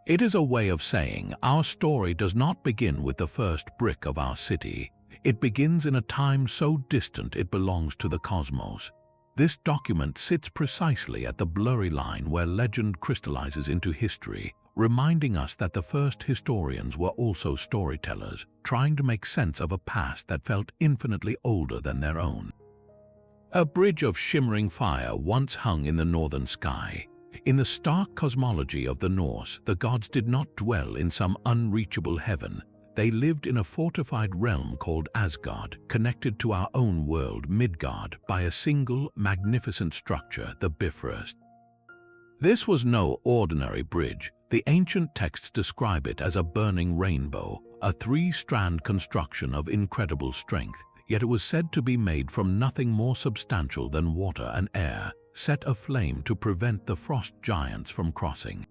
[SPEAKER 1] It is a way of saying our story does not begin with the first brick of our city. It begins in a time so distant it belongs to the cosmos. This document sits precisely at the blurry line where legend crystallizes into history, reminding us that the first historians were also storytellers, trying to make sense of a past that felt infinitely older than their own. A bridge of shimmering fire once hung in the northern sky. In the stark cosmology of the Norse, the gods did not dwell in some unreachable heaven. They lived in a fortified realm called Asgard, connected to our own world, Midgard, by a single, magnificent structure, the Bifrost. This was no ordinary bridge. The ancient texts describe it as a burning rainbow, a three-strand construction of incredible strength, yet it was said to be made from nothing more substantial than water and air, set aflame to prevent the frost giants from crossing.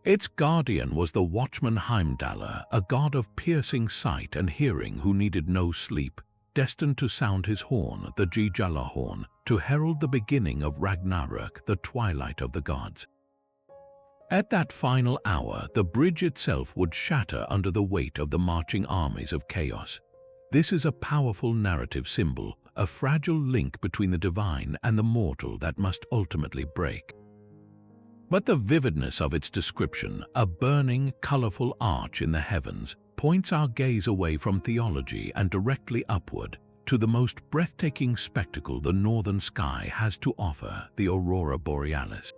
[SPEAKER 1] Its guardian was the watchman Heimdallr, a god of piercing sight and hearing who needed no sleep, destined to sound his horn, the Geological horn, to herald the beginning of Ragnarök, the twilight of the gods. At that final hour, the bridge itself would shatter under the weight of the marching armies of chaos. This is a powerful narrative symbol, a fragile link between the divine and the mortal that must ultimately break. But the vividness of its description, a burning, colorful arch in the heavens, points our gaze away from theology and directly upward to the most breathtaking spectacle the northern sky has to offer, the aurora borealis.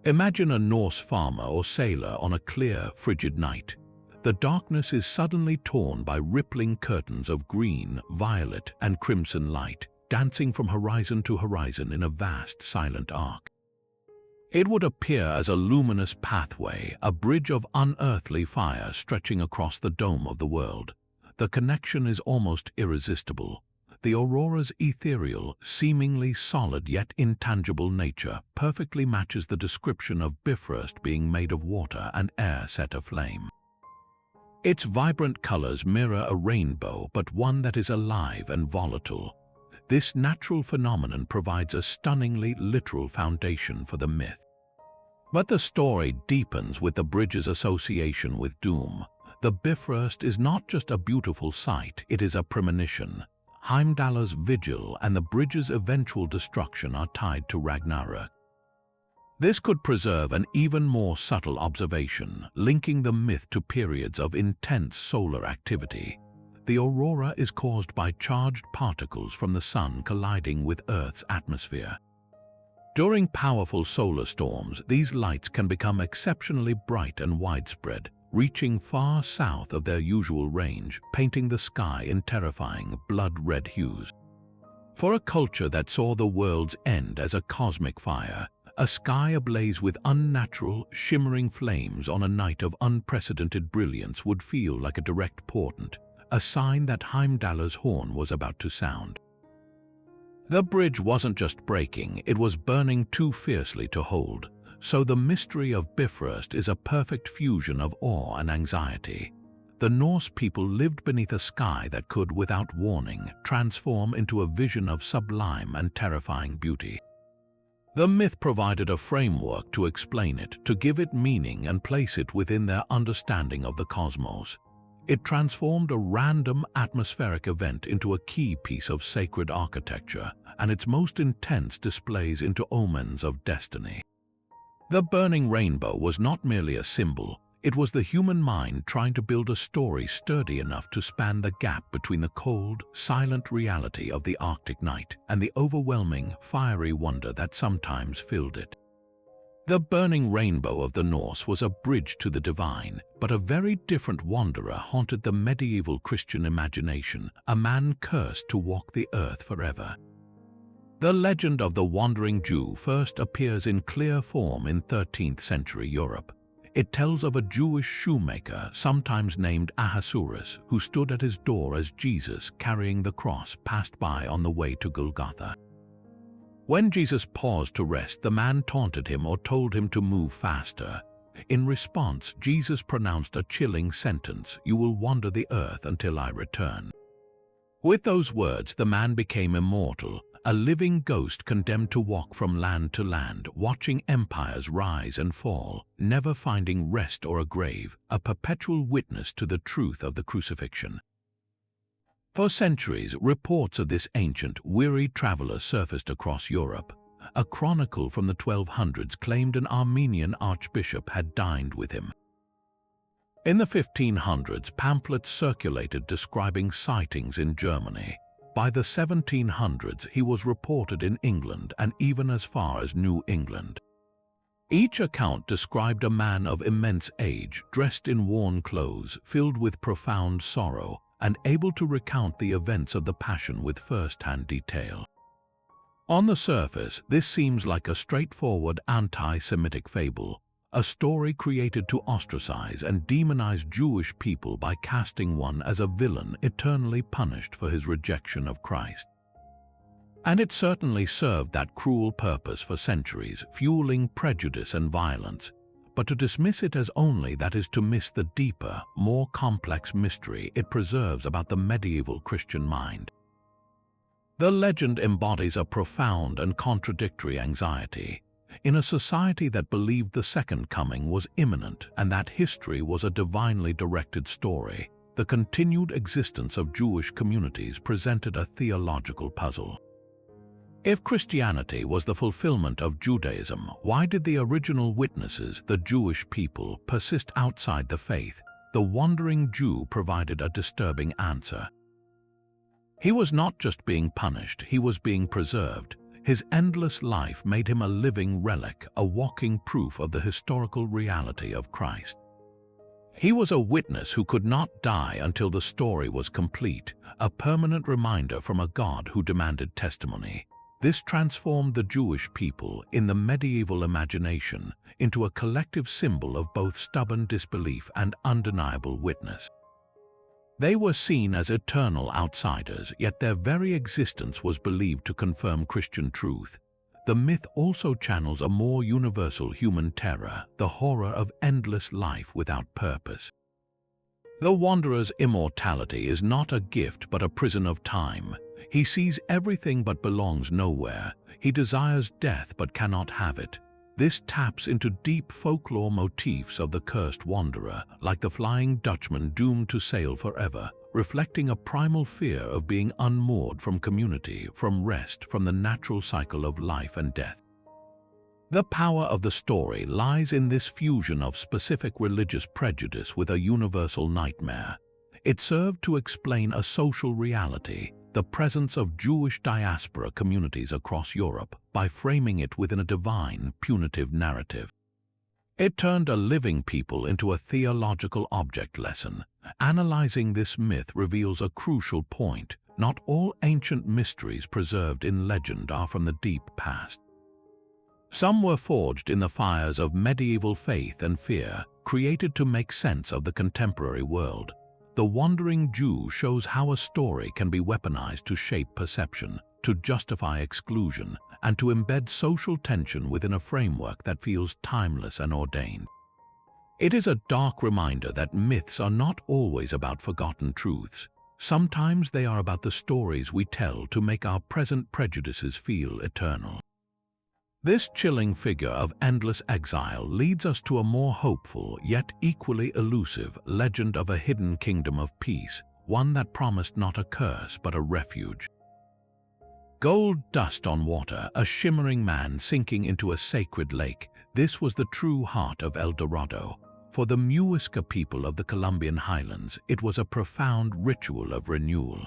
[SPEAKER 1] Imagine a Norse farmer or sailor on a clear, frigid night. The darkness is suddenly torn by rippling curtains of green, violet, and crimson light, dancing from horizon to horizon in a vast, silent arc. It would appear as a luminous pathway, a bridge of unearthly fire stretching across the dome of the world. The connection is almost irresistible. The aurora's ethereal, seemingly solid yet intangible nature perfectly matches the description of Bifrost being made of water and air set aflame. Its vibrant colors mirror a rainbow, but one that is alive and volatile. This natural phenomenon provides a stunningly literal foundation for the myth. But the story deepens with the bridge's association with doom. The Bifrost is not just a beautiful sight, it is a premonition. Heimdallr's vigil and the bridge's eventual destruction are tied to Ragnarök. This could preserve an even more subtle observation, linking the myth to periods of intense solar activity. The aurora is caused by charged particles from the sun colliding with Earth's atmosphere. During powerful solar storms, these lights can become exceptionally bright and widespread, reaching far south of their usual range, painting the sky in terrifying, blood-red hues. For a culture that saw the world's end as a cosmic fire, a sky ablaze with unnatural, shimmering flames on a night of unprecedented brilliance would feel like a direct portent, a sign that Heimdallr's horn was about to sound. The bridge wasn't just breaking, it was burning too fiercely to hold, so the mystery of Bifrost is a perfect fusion of awe and anxiety. The Norse people lived beneath a sky that could, without warning, transform into a vision of sublime and terrifying beauty. The myth provided a framework to explain it, to give it meaning and place it within their understanding of the cosmos. It transformed a random atmospheric event into a key piece of sacred architecture, and its most intense displays into omens of destiny. The burning rainbow was not merely a symbol, it was the human mind trying to build a story sturdy enough to span the gap between the cold, silent reality of the Arctic night and the overwhelming, fiery wonder that sometimes filled it. The burning rainbow of the Norse was a bridge to the divine, but a very different wanderer haunted the medieval Christian imagination, a man cursed to walk the earth forever. The legend of the wandering Jew first appears in clear form in 13th century Europe. It tells of a Jewish shoemaker, sometimes named Ahasuerus, who stood at his door as Jesus, carrying the cross, passed by on the way to Golgotha. When Jesus paused to rest, the man taunted him or told him to move faster. In response, Jesus pronounced a chilling sentence, "You will wander the earth until I return." With those words, the man became immortal, a living ghost condemned to walk from land to land, watching empires rise and fall, never finding rest or a grave, a perpetual witness to the truth of the crucifixion. For centuries, reports of this ancient, weary traveler surfaced across Europe. A chronicle from the 1200s claimed an Armenian archbishop had dined with him. In the 1500s, pamphlets circulated describing sightings in Germany. By the 1700s, he was reported in England and even as far as New England. Each account described a man of immense age, dressed in worn clothes, filled with profound sorrow, and able to recount the events of the Passion with first-hand detail. On the surface, this seems like a straightforward anti-Semitic fable, a story created to ostracize and demonize Jewish people by casting one as a villain eternally punished for his rejection of Christ. And it certainly served that cruel purpose for centuries, fueling prejudice and violence. But to dismiss it as only that is to miss the deeper, more complex mystery it preserves about the medieval Christian mind. The legend embodies a profound and contradictory anxiety. In a society that believed the second coming was imminent and that history was a divinely directed story, the continued existence of Jewish communities presented a theological puzzle. If Christianity was the fulfillment of Judaism, why did the original witnesses, the Jewish people, persist outside the faith? The wandering Jew provided a disturbing answer. He was not just being punished, he was being preserved. His endless life made him a living relic, a walking proof of the historical reality of Christ. He was a witness who could not die until the story was complete, a permanent reminder from a God who demanded testimony. This transformed the Jewish people, in the medieval imagination, into a collective symbol of both stubborn disbelief and undeniable witness. They were seen as eternal outsiders, yet their very existence was believed to confirm Christian truth. The myth also channels a more universal human terror, the horror of endless life without purpose. The wanderer's immortality is not a gift but a prison of time. He sees everything but belongs nowhere. He desires death but cannot have it. This taps into deep folklore motifs of the cursed wanderer, like the Flying Dutchman doomed to sail forever, reflecting a primal fear of being unmoored from community, from rest, from the natural cycle of life and death. The power of the story lies in this fusion of specific religious prejudice with a universal nightmare. It served to explain a social reality, the presence of Jewish diaspora communities across Europe, by framing it within a divine, punitive narrative. It turned a living people into a theological object lesson. Analyzing this myth reveals a crucial point. Not all ancient mysteries preserved in legend are from the deep past. Some were forged in the fires of medieval faith and fear, created to make sense of the contemporary world. The Wandering Jew shows how a story can be weaponized to shape perception, to justify exclusion, and to embed social tension within a framework that feels timeless and ordained. It is a dark reminder that myths are not always about forgotten truths. Sometimes they are about the stories we tell to make our present prejudices feel eternal. This chilling figure of endless exile leads us to a more hopeful, yet equally elusive, legend of a hidden kingdom of peace, one that promised not a curse but a refuge. Gold dust on water, a shimmering man sinking into a sacred lake, this was the true heart of El Dorado. For the Muisca people of the Colombian highlands, it was a profound ritual of renewal.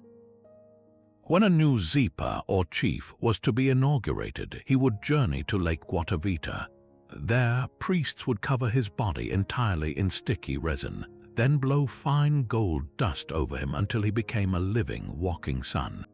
[SPEAKER 1] When a new Zipa, or chief, was to be inaugurated, he would journey to Lake Guatavita. There, priests would cover his body entirely in sticky resin, then blow fine gold dust over him until he became a living, walking sun.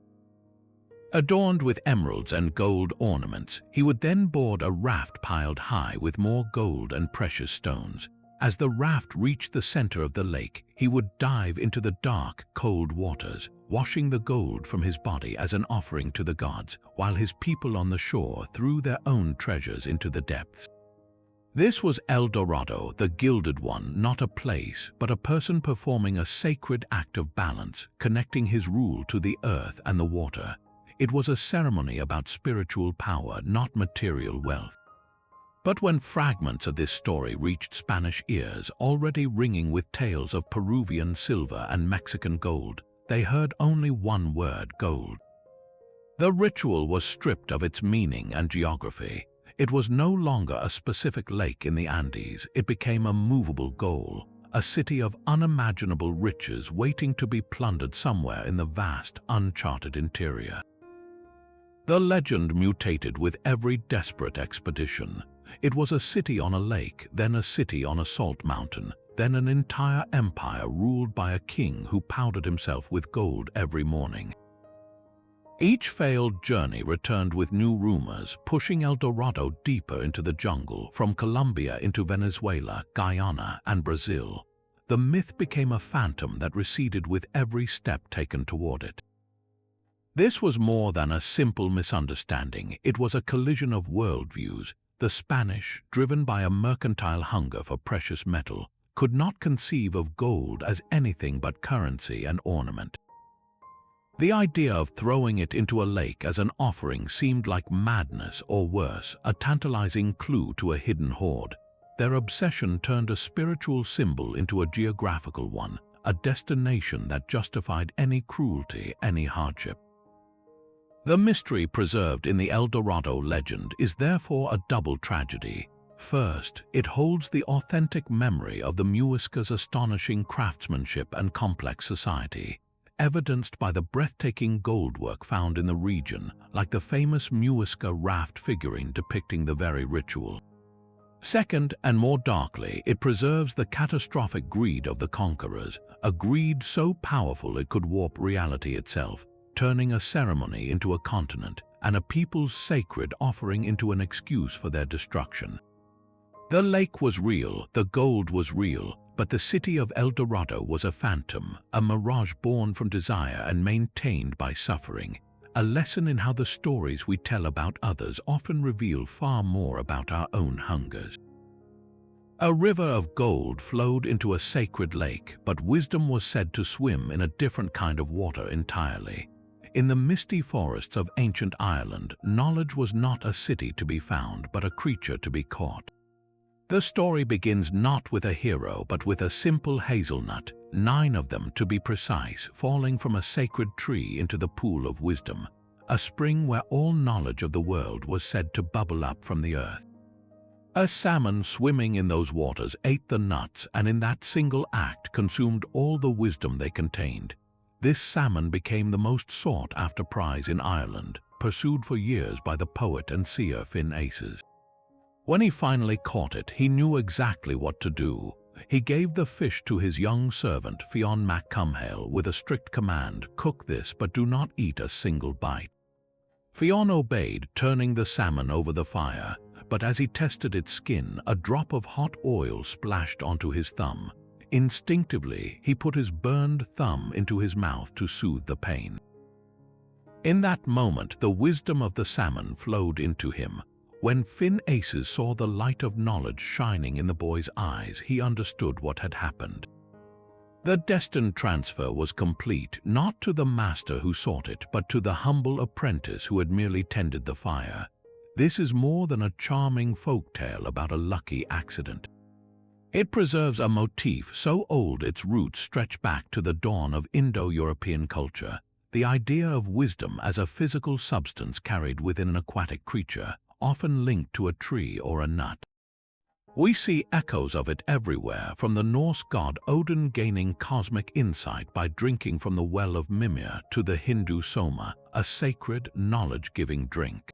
[SPEAKER 1] Adorned with emeralds and gold ornaments, he would then board a raft piled high with more gold and precious stones. As the raft reached the center of the lake, he would dive into the dark, cold waters, washing the gold from his body as an offering to the gods, while his people on the shore threw their own treasures into the depths. This was El Dorado, the Gilded One, not a place, but a person performing a sacred act of balance, connecting his rule to the earth and the water. It was a ceremony about spiritual power, not material wealth. But when fragments of this story reached Spanish ears, already ringing with tales of Peruvian silver and Mexican gold, they heard only one word: gold. The ritual was stripped of its meaning and geography. It was no longer a specific lake in the Andes. It became a movable goal, a city of unimaginable riches waiting to be plundered somewhere in the vast, uncharted interior. The legend mutated with every desperate expedition. It was a city on a lake, then a city on a salt mountain, then an entire empire ruled by a king who powdered himself with gold every morning. Each failed journey returned with new rumors, pushing El Dorado deeper into the jungle, from Colombia into Venezuela, Guyana, and Brazil. The myth became a phantom that receded with every step taken toward it. This was more than a simple misunderstanding. It was a collision of worldviews. The Spanish, driven by a mercantile hunger for precious metal, could not conceive of gold as anything but currency and ornament. The idea of throwing it into a lake as an offering seemed like madness, or worse, a tantalizing clue to a hidden hoard. Their obsession turned a spiritual symbol into a geographical one, a destination that justified any cruelty, any hardship. The mystery preserved in the El Dorado legend is therefore a double tragedy. First, it holds the authentic memory of the Muisca's astonishing craftsmanship and complex society, evidenced by the breathtaking goldwork found in the region, like the famous Muisca raft figurine depicting the very ritual. Second, and more darkly, it preserves the catastrophic greed of the conquerors, a greed so powerful it could warp reality itself, turning a ceremony into a continent and a people's sacred offering into an excuse for their destruction. The lake was real, the gold was real, but the city of El Dorado was a phantom, a mirage born from desire and maintained by suffering, a lesson in how the stories we tell about others often reveal far more about our own hungers. A river of gold flowed into a sacred lake, but wisdom was said to swim in a different kind of water entirely. In the misty forests of ancient Ireland, knowledge was not a city to be found, but a creature to be caught. The story begins not with a hero, but with a simple hazelnut, 9 of them to be precise, falling from a sacred tree into the pool of wisdom, a spring where all knowledge of the world was said to bubble up from the earth. A salmon swimming in those waters ate the nuts and in that single act consumed all the wisdom they contained. This salmon became the most sought-after prize in Ireland, pursued for years by the poet and seer Finn Aces. When he finally caught it, he knew exactly what to do. He gave the fish to his young servant, Fionn mac Cumhaill, with a strict command: "Cook this, but do not eat a single bite." Fionn obeyed, turning the salmon over the fire, but as he tested its skin, a drop of hot oil splashed onto his thumb. Instinctively, he put his burned thumb into his mouth to soothe the pain. In that moment, the wisdom of the salmon flowed into him. When Finn Aces saw the light of knowledge shining in the boy's eyes, he understood what had happened. The destined transfer was complete, not to the master who sought it, but to the humble apprentice who had merely tended the fire. This is more than a charming folktale about a lucky accident. It preserves a motif so old its roots stretch back to the dawn of Indo-European culture, the idea of wisdom as a physical substance carried within an aquatic creature, often linked to a tree or a nut. We see echoes of it everywhere, from the Norse god Odin gaining cosmic insight by drinking from the well of Mimir to the Hindu Soma, a sacred, knowledge-giving drink.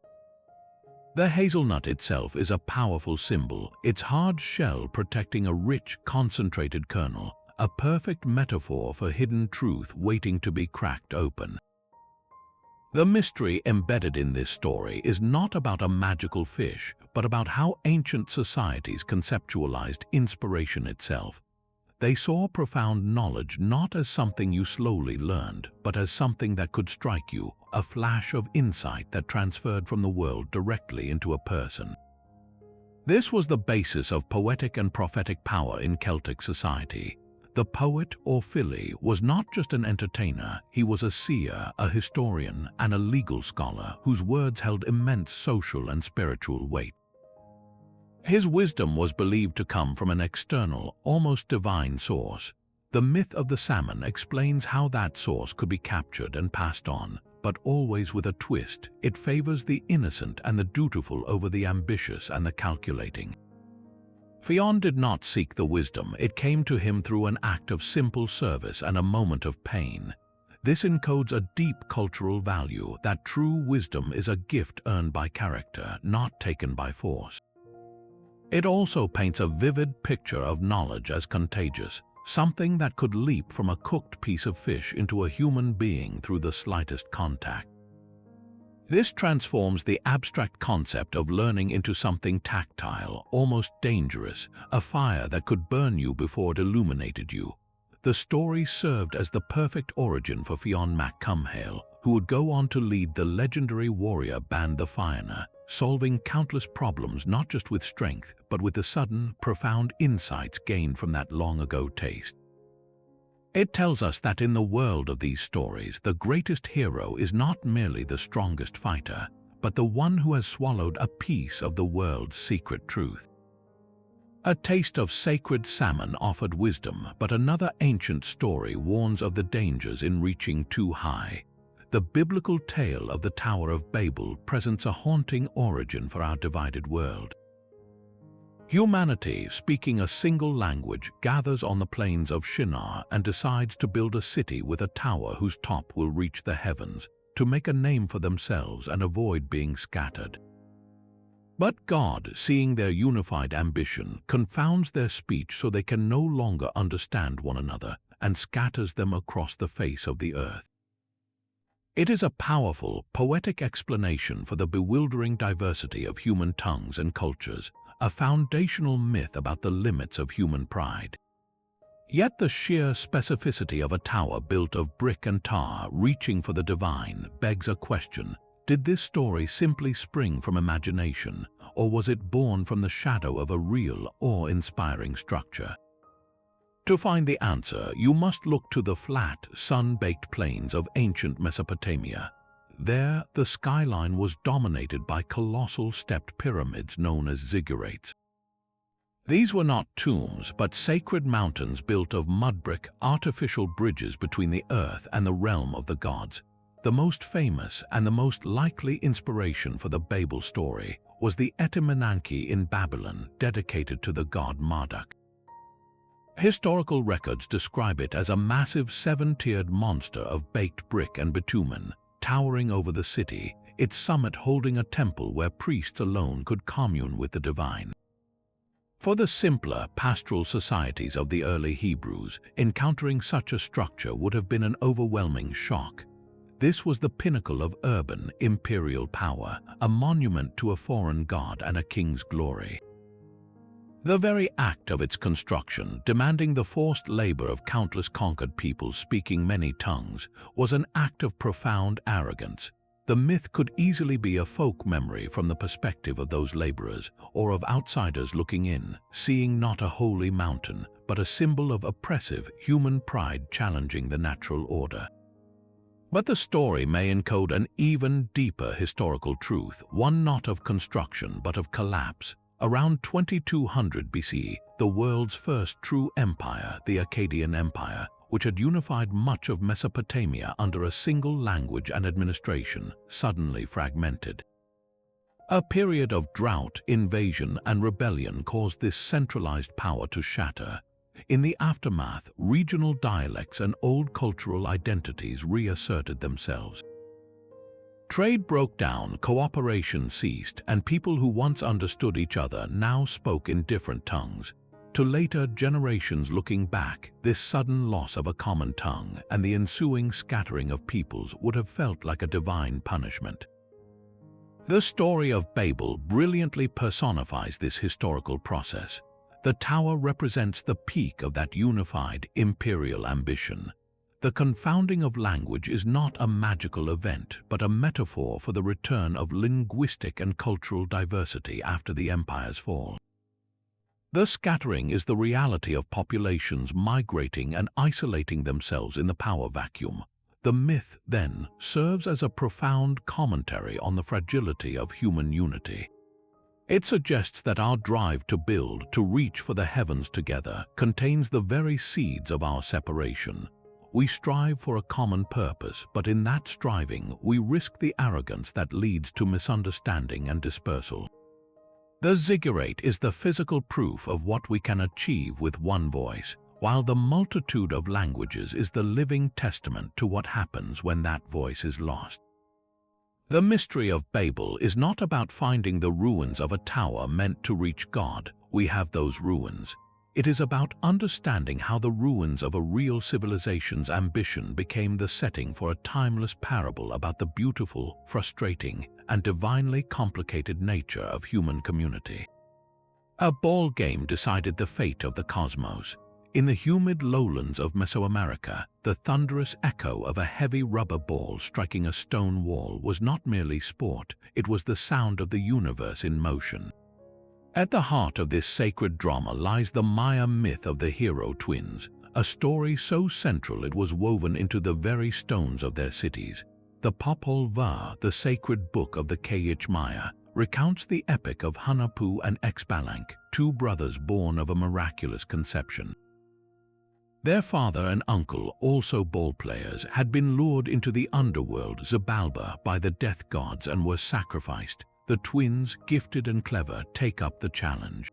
[SPEAKER 1] The hazelnut itself is a powerful symbol, its hard shell protecting a rich, concentrated kernel, a perfect metaphor for hidden truth waiting to be cracked open. The mystery embedded in this story is not about a magical fish, but about how ancient societies conceptualized inspiration itself. They saw profound knowledge not as something you slowly learned, but as something that could strike you, a flash of insight that transferred from the world directly into a person. This was the basis of poetic and prophetic power in Celtic society. The poet, or Fili, was not just an entertainer, he was a seer, a historian, and a legal scholar whose words held immense social and spiritual weight. His wisdom was believed to come from an external, almost divine source. The myth of the salmon explains how that source could be captured and passed on, but always with a twist. It favors the innocent and the dutiful over the ambitious and the calculating. Fionn did not seek the wisdom, it came to him through an act of simple service and a moment of pain. This encodes a deep cultural value that true wisdom is a gift earned by character, not taken by force. It also paints a vivid picture of knowledge as contagious, something that could leap from a cooked piece of fish into a human being through the slightest contact. This transforms the abstract concept of learning into something tactile, almost dangerous, a fire that could burn you before it illuminated you. The story served as the perfect origin for Fionn mac Cumhaill, who would go on to lead the legendary warrior band the Fianna, solving countless problems not just with strength, but with the sudden, profound insights gained from that long-ago taste. It tells us that in the world of these stories, the greatest hero is not merely the strongest fighter, but the one who has swallowed a piece of the world's secret truth. A taste of sacred salmon offered wisdom, but another ancient story warns of the dangers in reaching too high. The biblical tale of the Tower of Babel presents a haunting origin for our divided world. Humanity, speaking a single language, gathers on the plains of Shinar and decides to build a city with a tower whose top will reach the heavens, to make a name for themselves and avoid being scattered. But God, seeing their unified ambition, confounds their speech so they can no longer understand one another and scatters them across the face of the earth. It is a powerful, poetic explanation for the bewildering diversity of human tongues and cultures, a foundational myth about the limits of human pride. Yet the sheer specificity of a tower built of brick and tar reaching for the divine begs a question. Did this story simply spring from imagination, or was it born from the shadow of a real, awe-inspiring structure? To find the answer, you must look to the flat, sun-baked plains of ancient Mesopotamia. There, the skyline was dominated by colossal stepped pyramids known as ziggurats. These were not tombs, but sacred mountains built of mud-brick, artificial bridges between the earth and the realm of the gods. The most famous and the most likely inspiration for the Babel story was the Etemenanke in Babylon, dedicated to the god Marduk. Historical records describe it as a massive seven-tiered monster of baked brick and bitumen, towering over the city, its summit holding a temple where priests alone could commune with the divine. For the simpler, pastoral societies of the early Hebrews, encountering such a structure would have been an overwhelming shock. This was the pinnacle of urban, imperial power, a monument to a foreign god and a king's glory. The very act of its construction, demanding the forced labor of countless conquered peoples speaking many tongues, was an act of profound arrogance. The myth could easily be a folk memory from the perspective of those laborers, or of outsiders looking in, seeing not a holy mountain, but a symbol of oppressive human pride challenging the natural order. But the story may encode an even deeper historical truth, one not of construction but of collapse. Around 2200 BC, the world's first true empire, the Akkadian Empire, which had unified much of Mesopotamia under a single language and administration, suddenly fragmented. A period of drought, invasion, and rebellion caused this centralized power to shatter. In the aftermath, regional dialects and old cultural identities reasserted themselves. Trade broke down, cooperation ceased, and people who once understood each other now spoke in different tongues. To later generations looking back, this sudden loss of a common tongue and the ensuing scattering of peoples would have felt like a divine punishment. The story of Babel brilliantly personifies this historical process. The tower represents the peak of that unified imperial ambition. The confounding of language is not a magical event, but a metaphor for the return of linguistic and cultural diversity after the empire's fall. The scattering is the reality of populations migrating and isolating themselves in the power vacuum. The myth, then, serves as a profound commentary on the fragility of human unity. It suggests that our drive to build, to reach for the heavens together, contains the very seeds of our separation. We strive for a common purpose, but in that striving, we risk the arrogance that leads to misunderstanding and dispersal. The ziggurat is the physical proof of what we can achieve with one voice, while the multitude of languages is the living testament to what happens when that voice is lost. The mystery of Babel is not about finding the ruins of a tower meant to reach God. We have those ruins. It is about understanding how the ruins of a real civilization's ambition became the setting for a timeless parable about the beautiful, frustrating, and divinely complicated nature of human community. A ball game decided the fate of the cosmos. In the humid lowlands of Mesoamerica, the thunderous echo of a heavy rubber ball striking a stone wall was not merely sport, it was the sound of the universe in motion. At the heart of this sacred drama lies the Maya myth of the hero twins, a story so central it was woven into the very stones of their cities. The Popol Vuh, the sacred book of the Kayich Maya, recounts the epic of Hunahpu and Xbalanque, two brothers born of a miraculous conception. Their father and uncle, also ball players, had been lured into the underworld Xibalba by the death gods and were sacrificed. The twins, gifted and clever, take up the challenge.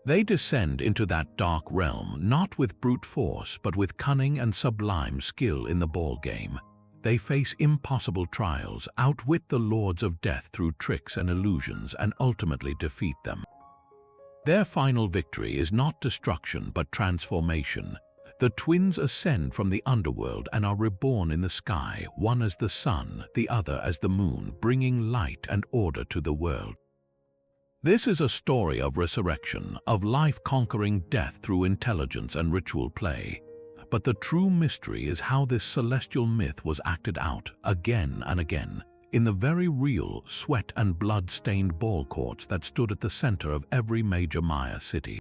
[SPEAKER 1] They descend into that dark realm not with brute force but with cunning and sublime skill in the ball game. They face impossible trials, outwit the lords of death through tricks and illusions, and ultimately defeat them. Their final victory is not destruction but transformation. The twins ascend from the underworld and are reborn in the sky, one as the sun, the other as the moon, bringing light and order to the world. This is a story of resurrection, of life conquering death through intelligence and ritual play. But the true mystery is how this celestial myth was acted out, again and again, in the very real, sweat and blood-stained ball courts that stood at the center of every major Maya city.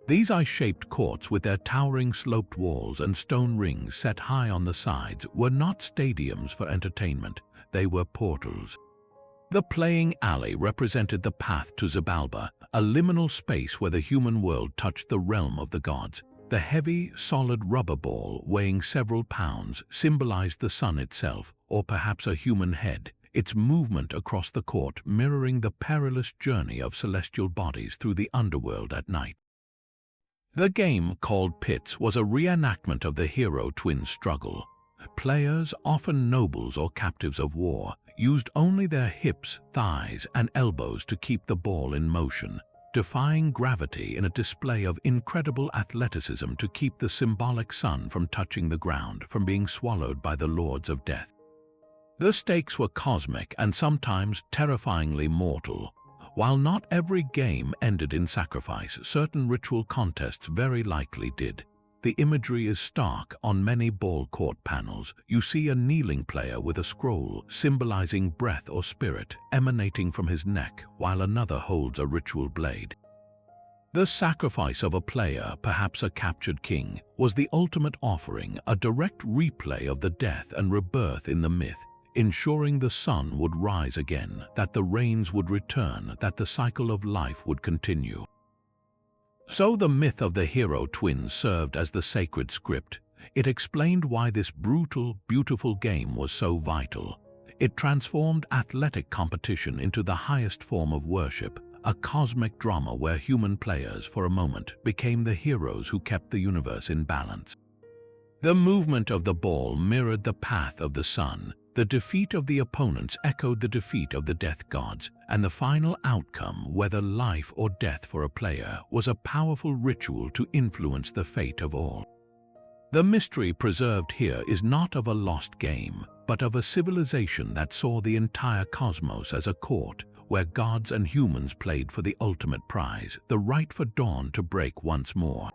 [SPEAKER 1] These ice-shaped courts, with their towering sloped walls and stone rings set high on the sides, were not stadiums for entertainment, they were portals. The playing alley represented the path to Xibalba, a liminal space where the human world touched the realm of the gods. The heavy, solid rubber ball, weighing several pounds, symbolized the sun itself, or perhaps a human head, its movement across the court mirroring the perilous journey of celestial bodies through the underworld at night. The game, called Pits, was a reenactment of the hero twins' struggle. Players, often nobles or captives of war, used only their hips, thighs, and elbows to keep the ball in motion, defying gravity in a display of incredible athleticism to keep the symbolic sun from touching the ground, from being swallowed by the lords of death. The stakes were cosmic and sometimes terrifyingly mortal. While not every game ended in sacrifice, certain ritual contests very likely did. The imagery is stark. On many ball court panels, you see a kneeling player with a scroll symbolizing breath or spirit emanating from his neck, while another holds a ritual blade. The sacrifice of a player, perhaps a captured king, was the ultimate offering, a direct replay of the death and rebirth in the myth, ensuring the sun would rise again, that the rains would return, that the cycle of life would continue. So the myth of the hero twins served as the sacred script. It explained why this brutal, beautiful game was so vital. It transformed athletic competition into the highest form of worship, a cosmic drama where human players, for a moment, became the heroes who kept the universe in balance. The movement of the ball mirrored the path of the sun. The defeat of the opponents echoed the defeat of the death gods, and the final outcome, whether life or death for a player, was a powerful ritual to influence the fate of all. The mystery preserved here is not of a lost game, but of a civilization that saw the entire cosmos as a court, where gods and humans played for the ultimate prize, the right for dawn to break once more.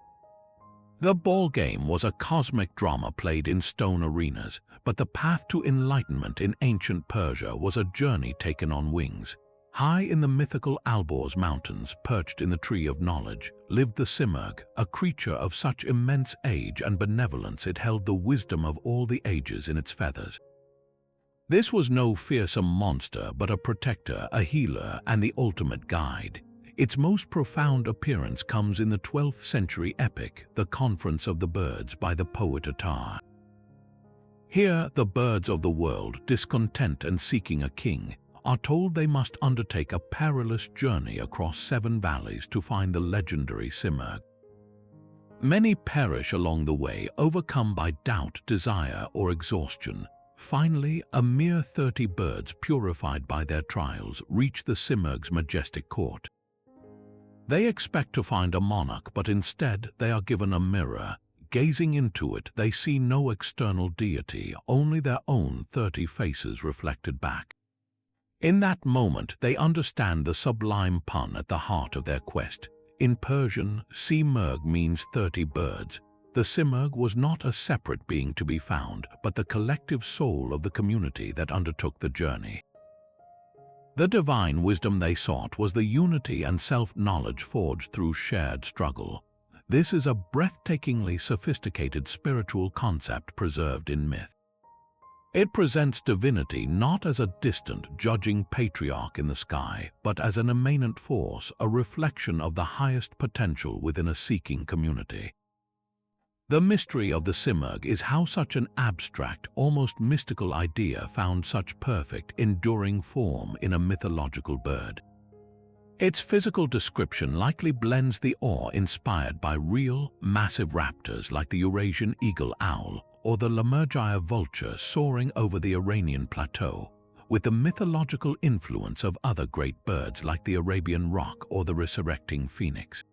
[SPEAKER 1] The ball game was a cosmic drama played in stone arenas, but the path to enlightenment in ancient Persia was a journey taken on wings. High in the mythical Alborz mountains, perched in the tree of knowledge, lived the Simurgh, a creature of such immense age and benevolence it held the wisdom of all the ages in its feathers. This was no fearsome monster, but a protector, a healer, and the ultimate guide. Its most profound appearance comes in the 12th century epic, The Conference of the Birds by the poet Attar. Here, the birds of the world, discontent and seeking a king, are told they must undertake a perilous journey across 7 valleys to find the legendary Simurgh. Many perish along the way, overcome by doubt, desire, or exhaustion. Finally, a mere 30 birds, purified by their trials, reach the Simurgh's majestic court. They expect to find a monarch, but instead they are given a mirror. Gazing into it, they see no external deity, only their own 30 faces reflected back. In that moment, they understand the sublime pun at the heart of their quest. In Persian, Simurgh means 30 birds. The Simurgh was not a separate being to be found, but the collective soul of the community that undertook the journey. The divine wisdom they sought was the unity and self-knowledge forged through shared struggle. This is a breathtakingly sophisticated spiritual concept preserved in myth. It presents divinity not as a distant, judging patriarch in the sky, but as an immanent force, a reflection of the highest potential within a seeking community. The mystery of the Simurgh is how such an abstract, almost mystical idea found such perfect, enduring form in a mythological bird. Its physical description likely blends the awe inspired by real, massive raptors like the Eurasian eagle owl or the Lammergeier vulture soaring over the Iranian plateau, with the mythological influence of other great birds like the Arabian roc or the resurrecting phoenix.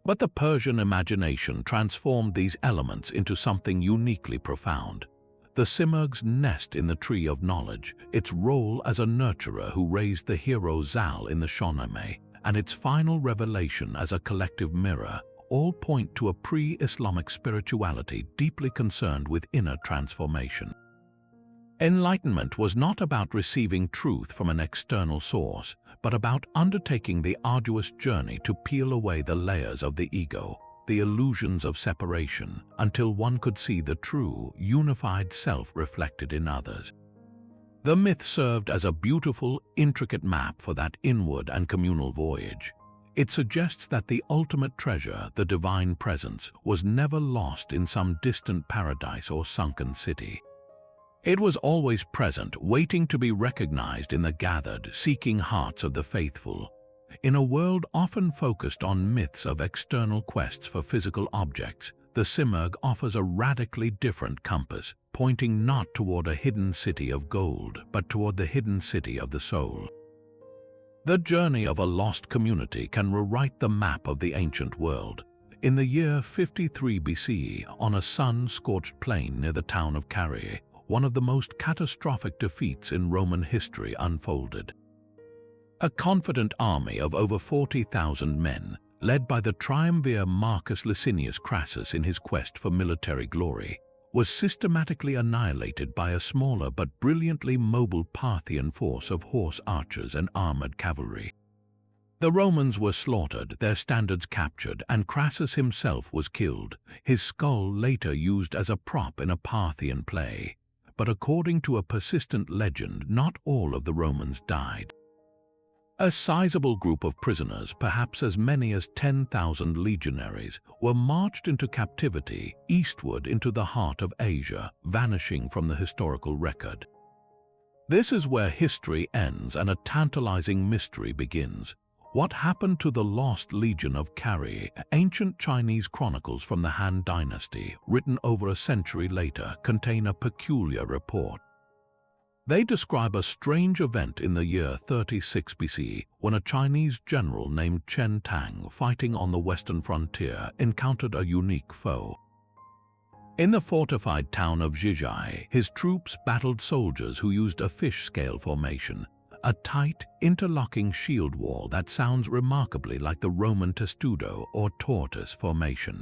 [SPEAKER 1] But the Persian imagination transformed these elements into something uniquely profound. The Simurgh's nest in the tree of knowledge, its role as a nurturer who raised the hero Zal in the Shahnameh, and its final revelation as a collective mirror, all point to a pre-Islamic spirituality deeply concerned with inner transformation. Enlightenment was not about receiving truth from an external source, but about undertaking the arduous journey to peel away the layers of the ego, the illusions of separation, until one could see the true, unified self reflected in others. The myth served as a beautiful, intricate map for that inward and communal voyage. It suggests that the ultimate treasure, the divine presence, was never lost in some distant paradise or sunken city. It was always present, waiting to be recognized in the gathered, seeking hearts of the faithful. In a world often focused on myths of external quests for physical objects, the Simurgh offers a radically different compass, pointing not toward a hidden city of gold, but toward the hidden city of the soul. The journey of a lost community can rewrite the map of the ancient world. In the year 53 BCE, on a sun-scorched plain near the town of Carrhae, one of the most catastrophic defeats in Roman history unfolded. A confident army of over 40,000 men, led by the triumvir Marcus Licinius Crassus in his quest for military glory, was systematically annihilated by a smaller but brilliantly mobile Parthian force of horse archers and armored cavalry. The Romans were slaughtered, their standards captured, and Crassus himself was killed, his skull later used as a prop in a Parthian play. But according to a persistent legend, not all of the Romans died. A sizable group of prisoners, perhaps as many as 10,000 legionaries, were marched into captivity eastward into the heart of Asia, vanishing from the historical record. This is where history ends and a tantalizing mystery begins. What happened to the lost legion of Carrhae? Ancient Chinese chronicles from the Han Dynasty, written over a century later, contain a peculiar report. They describe a strange event in the year 36 BC when a Chinese general named Chen Tang, fighting on the western frontier, encountered a unique foe. In the fortified town of Zhizhai, his troops battled soldiers who used a fish scale formation, a tight, interlocking shield wall that sounds remarkably like the Roman testudo or tortoise formation.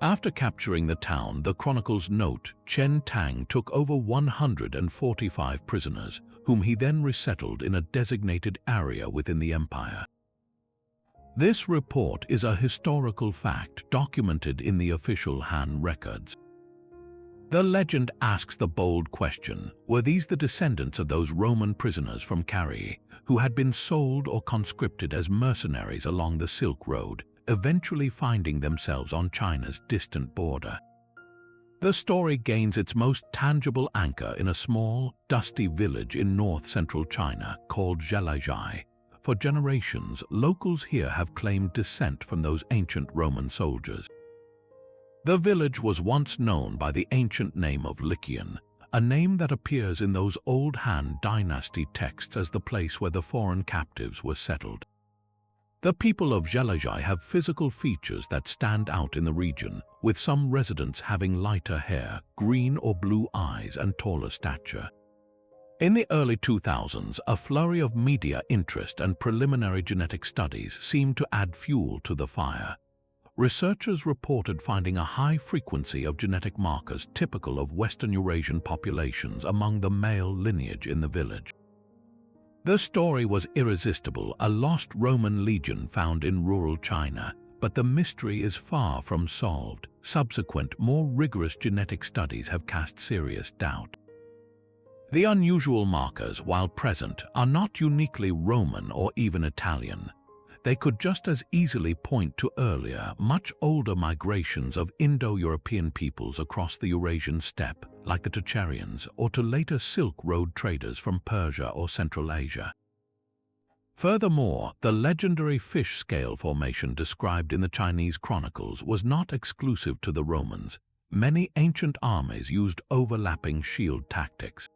[SPEAKER 1] After capturing the town, the chronicles note Chen Tang took over 145 prisoners, whom he then resettled in a designated area within the empire. This report is a historical fact documented in the official Han records. The legend asks the bold question, were these the descendants of those Roman prisoners from Carrhae who had been sold or conscripted as mercenaries along the Silk Road, eventually finding themselves on China's distant border? The story gains its most tangible anchor in a small, dusty village in north-central China called Zhelezhai. For generations, locals here have claimed descent from those ancient Roman soldiers. The village was once known by the ancient name of Lycian, a name that appears in those old Han dynasty texts as the place where the foreign captives were settled. The people of Zhelezhai have physical features that stand out in the region, with some residents having lighter hair, green or blue eyes, and taller stature. In the early 2000s, a flurry of media interest and preliminary genetic studies seemed to add fuel to the fire. Researchers reported finding a high frequency of genetic markers typical of Western Eurasian populations among the male lineage in the village. The story was irresistible, a lost Roman legion found in rural China, but the mystery is far from solved. Subsequent, more rigorous genetic studies have cast serious doubt. The unusual markers, while present, are not uniquely Roman or even Italian. They could just as easily point to earlier, much older migrations of Indo-European peoples across the Eurasian steppe, like the Tocharians, or to later Silk Road traders from Persia or Central Asia. Furthermore, the legendary fish scale formation described in the Chinese chronicles was not exclusive to the Romans. Many ancient armies used overlapping shield tactics.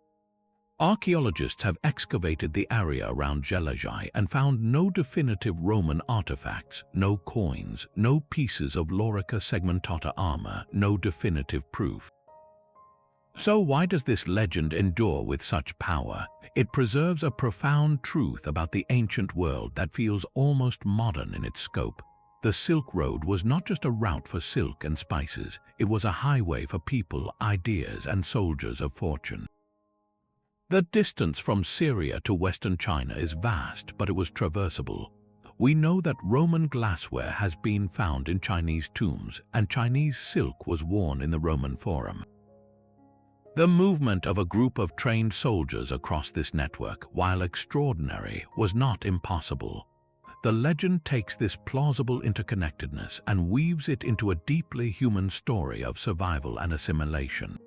[SPEAKER 1] Archaeologists have excavated the area around Zhelezhai and found no definitive Roman artifacts, no coins, no pieces of Lorica segmentata armor, no definitive proof. So why does this legend endure with such power? It preserves a profound truth about the ancient world that feels almost modern in its scope. The Silk Road was not just a route for silk and spices, it was a highway for people, ideas, and soldiers of fortune. The distance from Syria to Western China is vast, but it was traversable. We know that Roman glassware has been found in Chinese tombs, and Chinese silk was worn in the Roman Forum. The movement of a group of trained soldiers across this network, while extraordinary, was not impossible. The legend takes this plausible interconnectedness and weaves it into a deeply human story of survival and assimilation.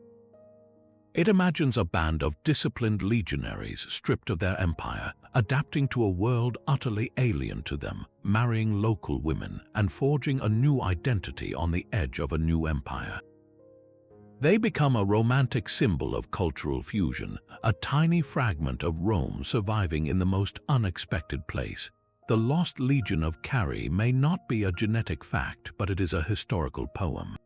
[SPEAKER 1] It imagines a band of disciplined legionaries stripped of their empire, adapting to a world utterly alien to them, marrying local women, and forging a new identity on the edge of a new empire. They become a romantic symbol of cultural fusion, a tiny fragment of Rome surviving in the most unexpected place. The lost legion of Carrhae may not be a genetic fact, but it is a historical poem.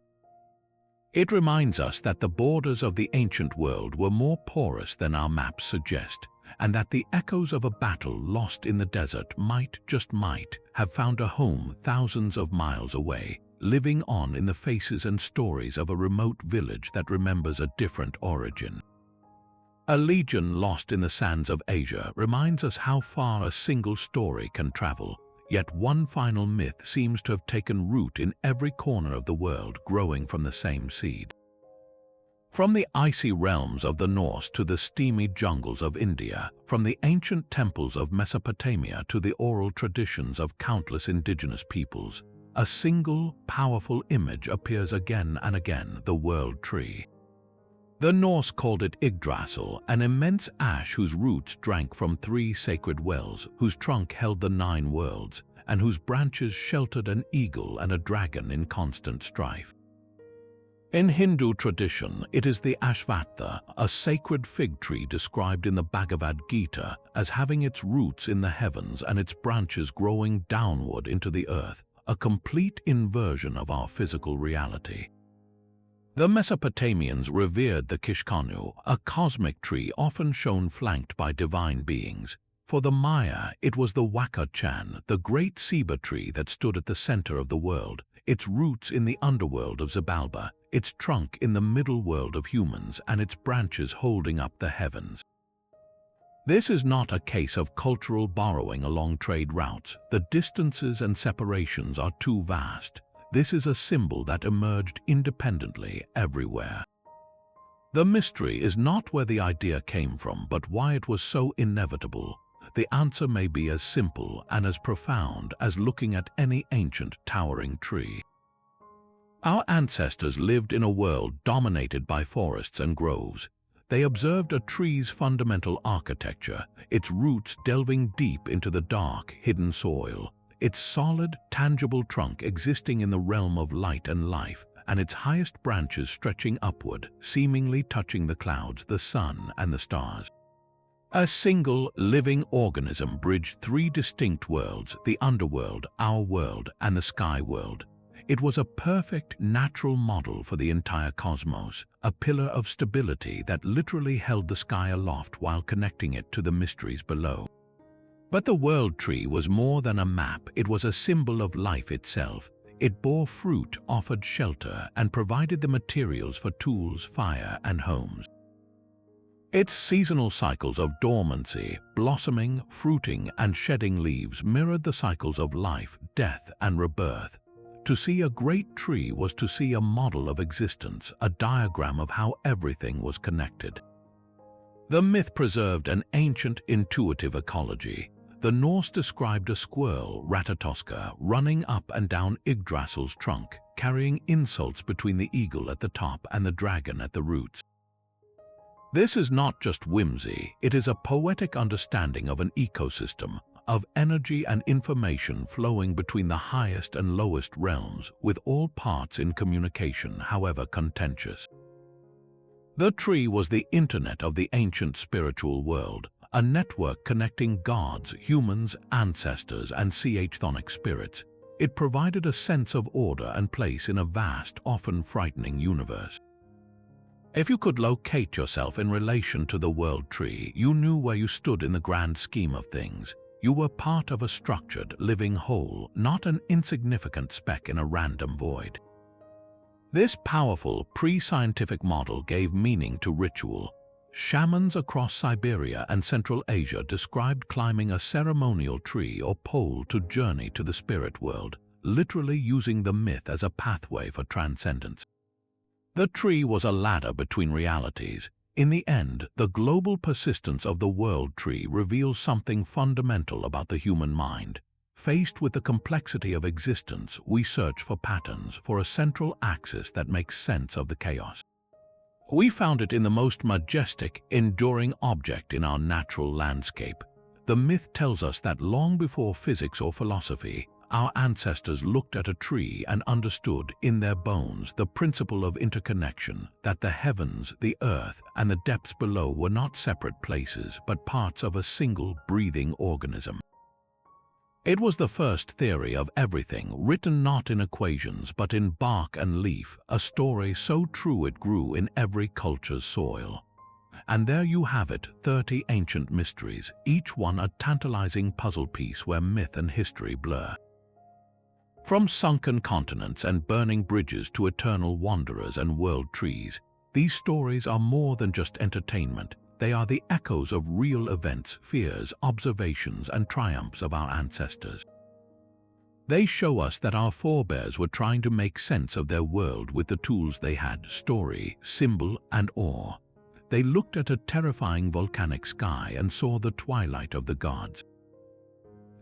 [SPEAKER 1] It reminds us that the borders of the ancient world were more porous than our maps suggest, and that the echoes of a battle lost in the desert might, just might, have found a home thousands of miles away, living on in the faces and stories of a remote village that remembers a different origin. A legion lost in the sands of Asia reminds us how far a single story can travel. Yet one final myth seems to have taken root in every corner of the world, growing from the same seed. From the icy realms of the Norse to the steamy jungles of India, from the ancient temples of Mesopotamia to the oral traditions of countless indigenous peoples, a single, powerful image appears again and again: the world tree. The Norse called it Yggdrasil, an immense ash whose roots drank from 3 sacred wells, whose trunk held the 9 worlds, and whose branches sheltered an eagle and a dragon in constant strife. In Hindu tradition, it is the Ashvatha, a sacred fig tree described in the Bhagavad Gita as having its roots in the heavens and its branches growing downward into the earth, a complete inversion of our physical reality. The Mesopotamians revered the Kishkanu, a cosmic tree often shown flanked by divine beings. For the Maya, it was the Waka-chan, the great ceiba tree that stood at the center of the world, its roots in the underworld of Xibalba, its trunk in the middle world of humans, and its branches holding up the heavens. This is not a case of cultural borrowing along trade routes. The distances and separations are too vast. This is a symbol that emerged independently everywhere. The mystery is not where the idea came from, but why it was so inevitable. The answer may be as simple and as profound as looking at any ancient towering tree. Our ancestors lived in a world dominated by forests and groves. They observed a tree's fundamental architecture, its roots delving deep into the dark, hidden soil, its solid, tangible trunk existing in the realm of light and life, and its highest branches stretching upward, seemingly touching the clouds, the sun, and the stars. A single, living organism bridged three distinct worlds, the underworld, our world, and the sky world. It was a perfect, natural model for the entire cosmos, a pillar of stability that literally held the sky aloft while connecting it to the mysteries below. But the world tree was more than a map. It was a symbol of life itself. It bore fruit, offered shelter, and provided the materials for tools, fire, and homes. Its seasonal cycles of dormancy, blossoming, fruiting, and shedding leaves mirrored the cycles of life, death, and rebirth. To see a great tree was to see a model of existence, a diagram of how everything was connected. The myth preserved an ancient, intuitive ecology. The Norse described a squirrel, Ratatoska, running up and down Yggdrasil's trunk, carrying insults between the eagle at the top and the dragon at the roots. This is not just whimsy, it is a poetic understanding of an ecosystem, of energy and information flowing between the highest and lowest realms, with all parts in communication, however contentious. The tree was the internet of the ancient spiritual world, a network connecting gods, humans, ancestors, and chthonic spirits. It provided a sense of order and place in a vast, often frightening universe. If you could locate yourself in relation to the world tree, you knew where you stood in the grand scheme of things. You were part of a structured, living whole, not an insignificant speck in a random void. This powerful, pre-scientific model gave meaning to ritual. Shamans across Siberia and Central Asia described climbing a ceremonial tree or pole to journey to the spirit world, literally using the myth as a pathway for transcendence. The tree was a ladder between realities. In the end, the global persistence of the world tree reveals something fundamental about the human mind. Faced with the complexity of existence, we search for patterns, for a central axis that makes sense of the chaos. We found it in the most majestic, enduring object in our natural landscape. The myth tells us that long before physics or philosophy, our ancestors looked at a tree and understood in their bones the principle of interconnection, that the heavens, the earth, and the depths below were not separate places but parts of a single breathing organism. It was the first theory of everything, written not in equations but in bark and leaf, a story so true it grew in every culture's soil. And there you have it, 30 ancient mysteries, each one a tantalizing puzzle piece where myth and history blur. From sunken continents and burning bridges to eternal wanderers and world trees, these stories are more than just entertainment. They are the echoes of real events, fears, observations, and triumphs of our ancestors. They show us that our forebears were trying to make sense of their world with the tools they had: story, symbol, and awe. They looked at a terrifying volcanic sky and saw the twilight of the gods.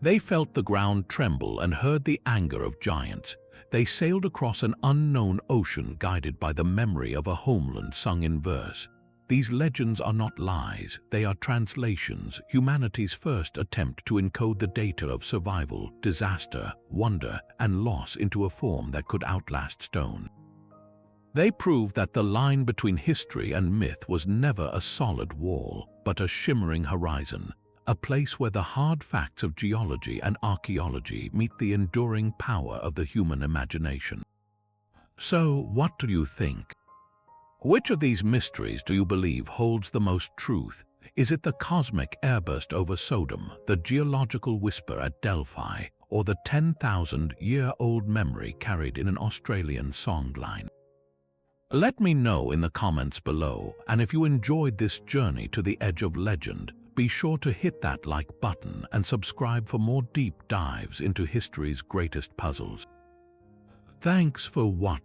[SPEAKER 1] They felt the ground tremble and heard the anger of giants. They sailed across an unknown ocean guided by the memory of a homeland sung in verse. These legends are not lies, they are translations, humanity's first attempt to encode the data of survival, disaster, wonder, and loss into a form that could outlast stone. They prove that the line between history and myth was never a solid wall, but a shimmering horizon, a place where the hard facts of geology and archaeology meet the enduring power of the human imagination. So, what do you think? Which of these mysteries do you believe holds the most truth? Is it the cosmic airburst over Sodom, the geological whisper at Delphi, or the 10,000-year-old memory carried in an Australian songline? Let me know in the comments below, and if you enjoyed this journey to the edge of legend, be sure to hit that like button and subscribe for more deep dives into history's greatest puzzles. Thanks for watching.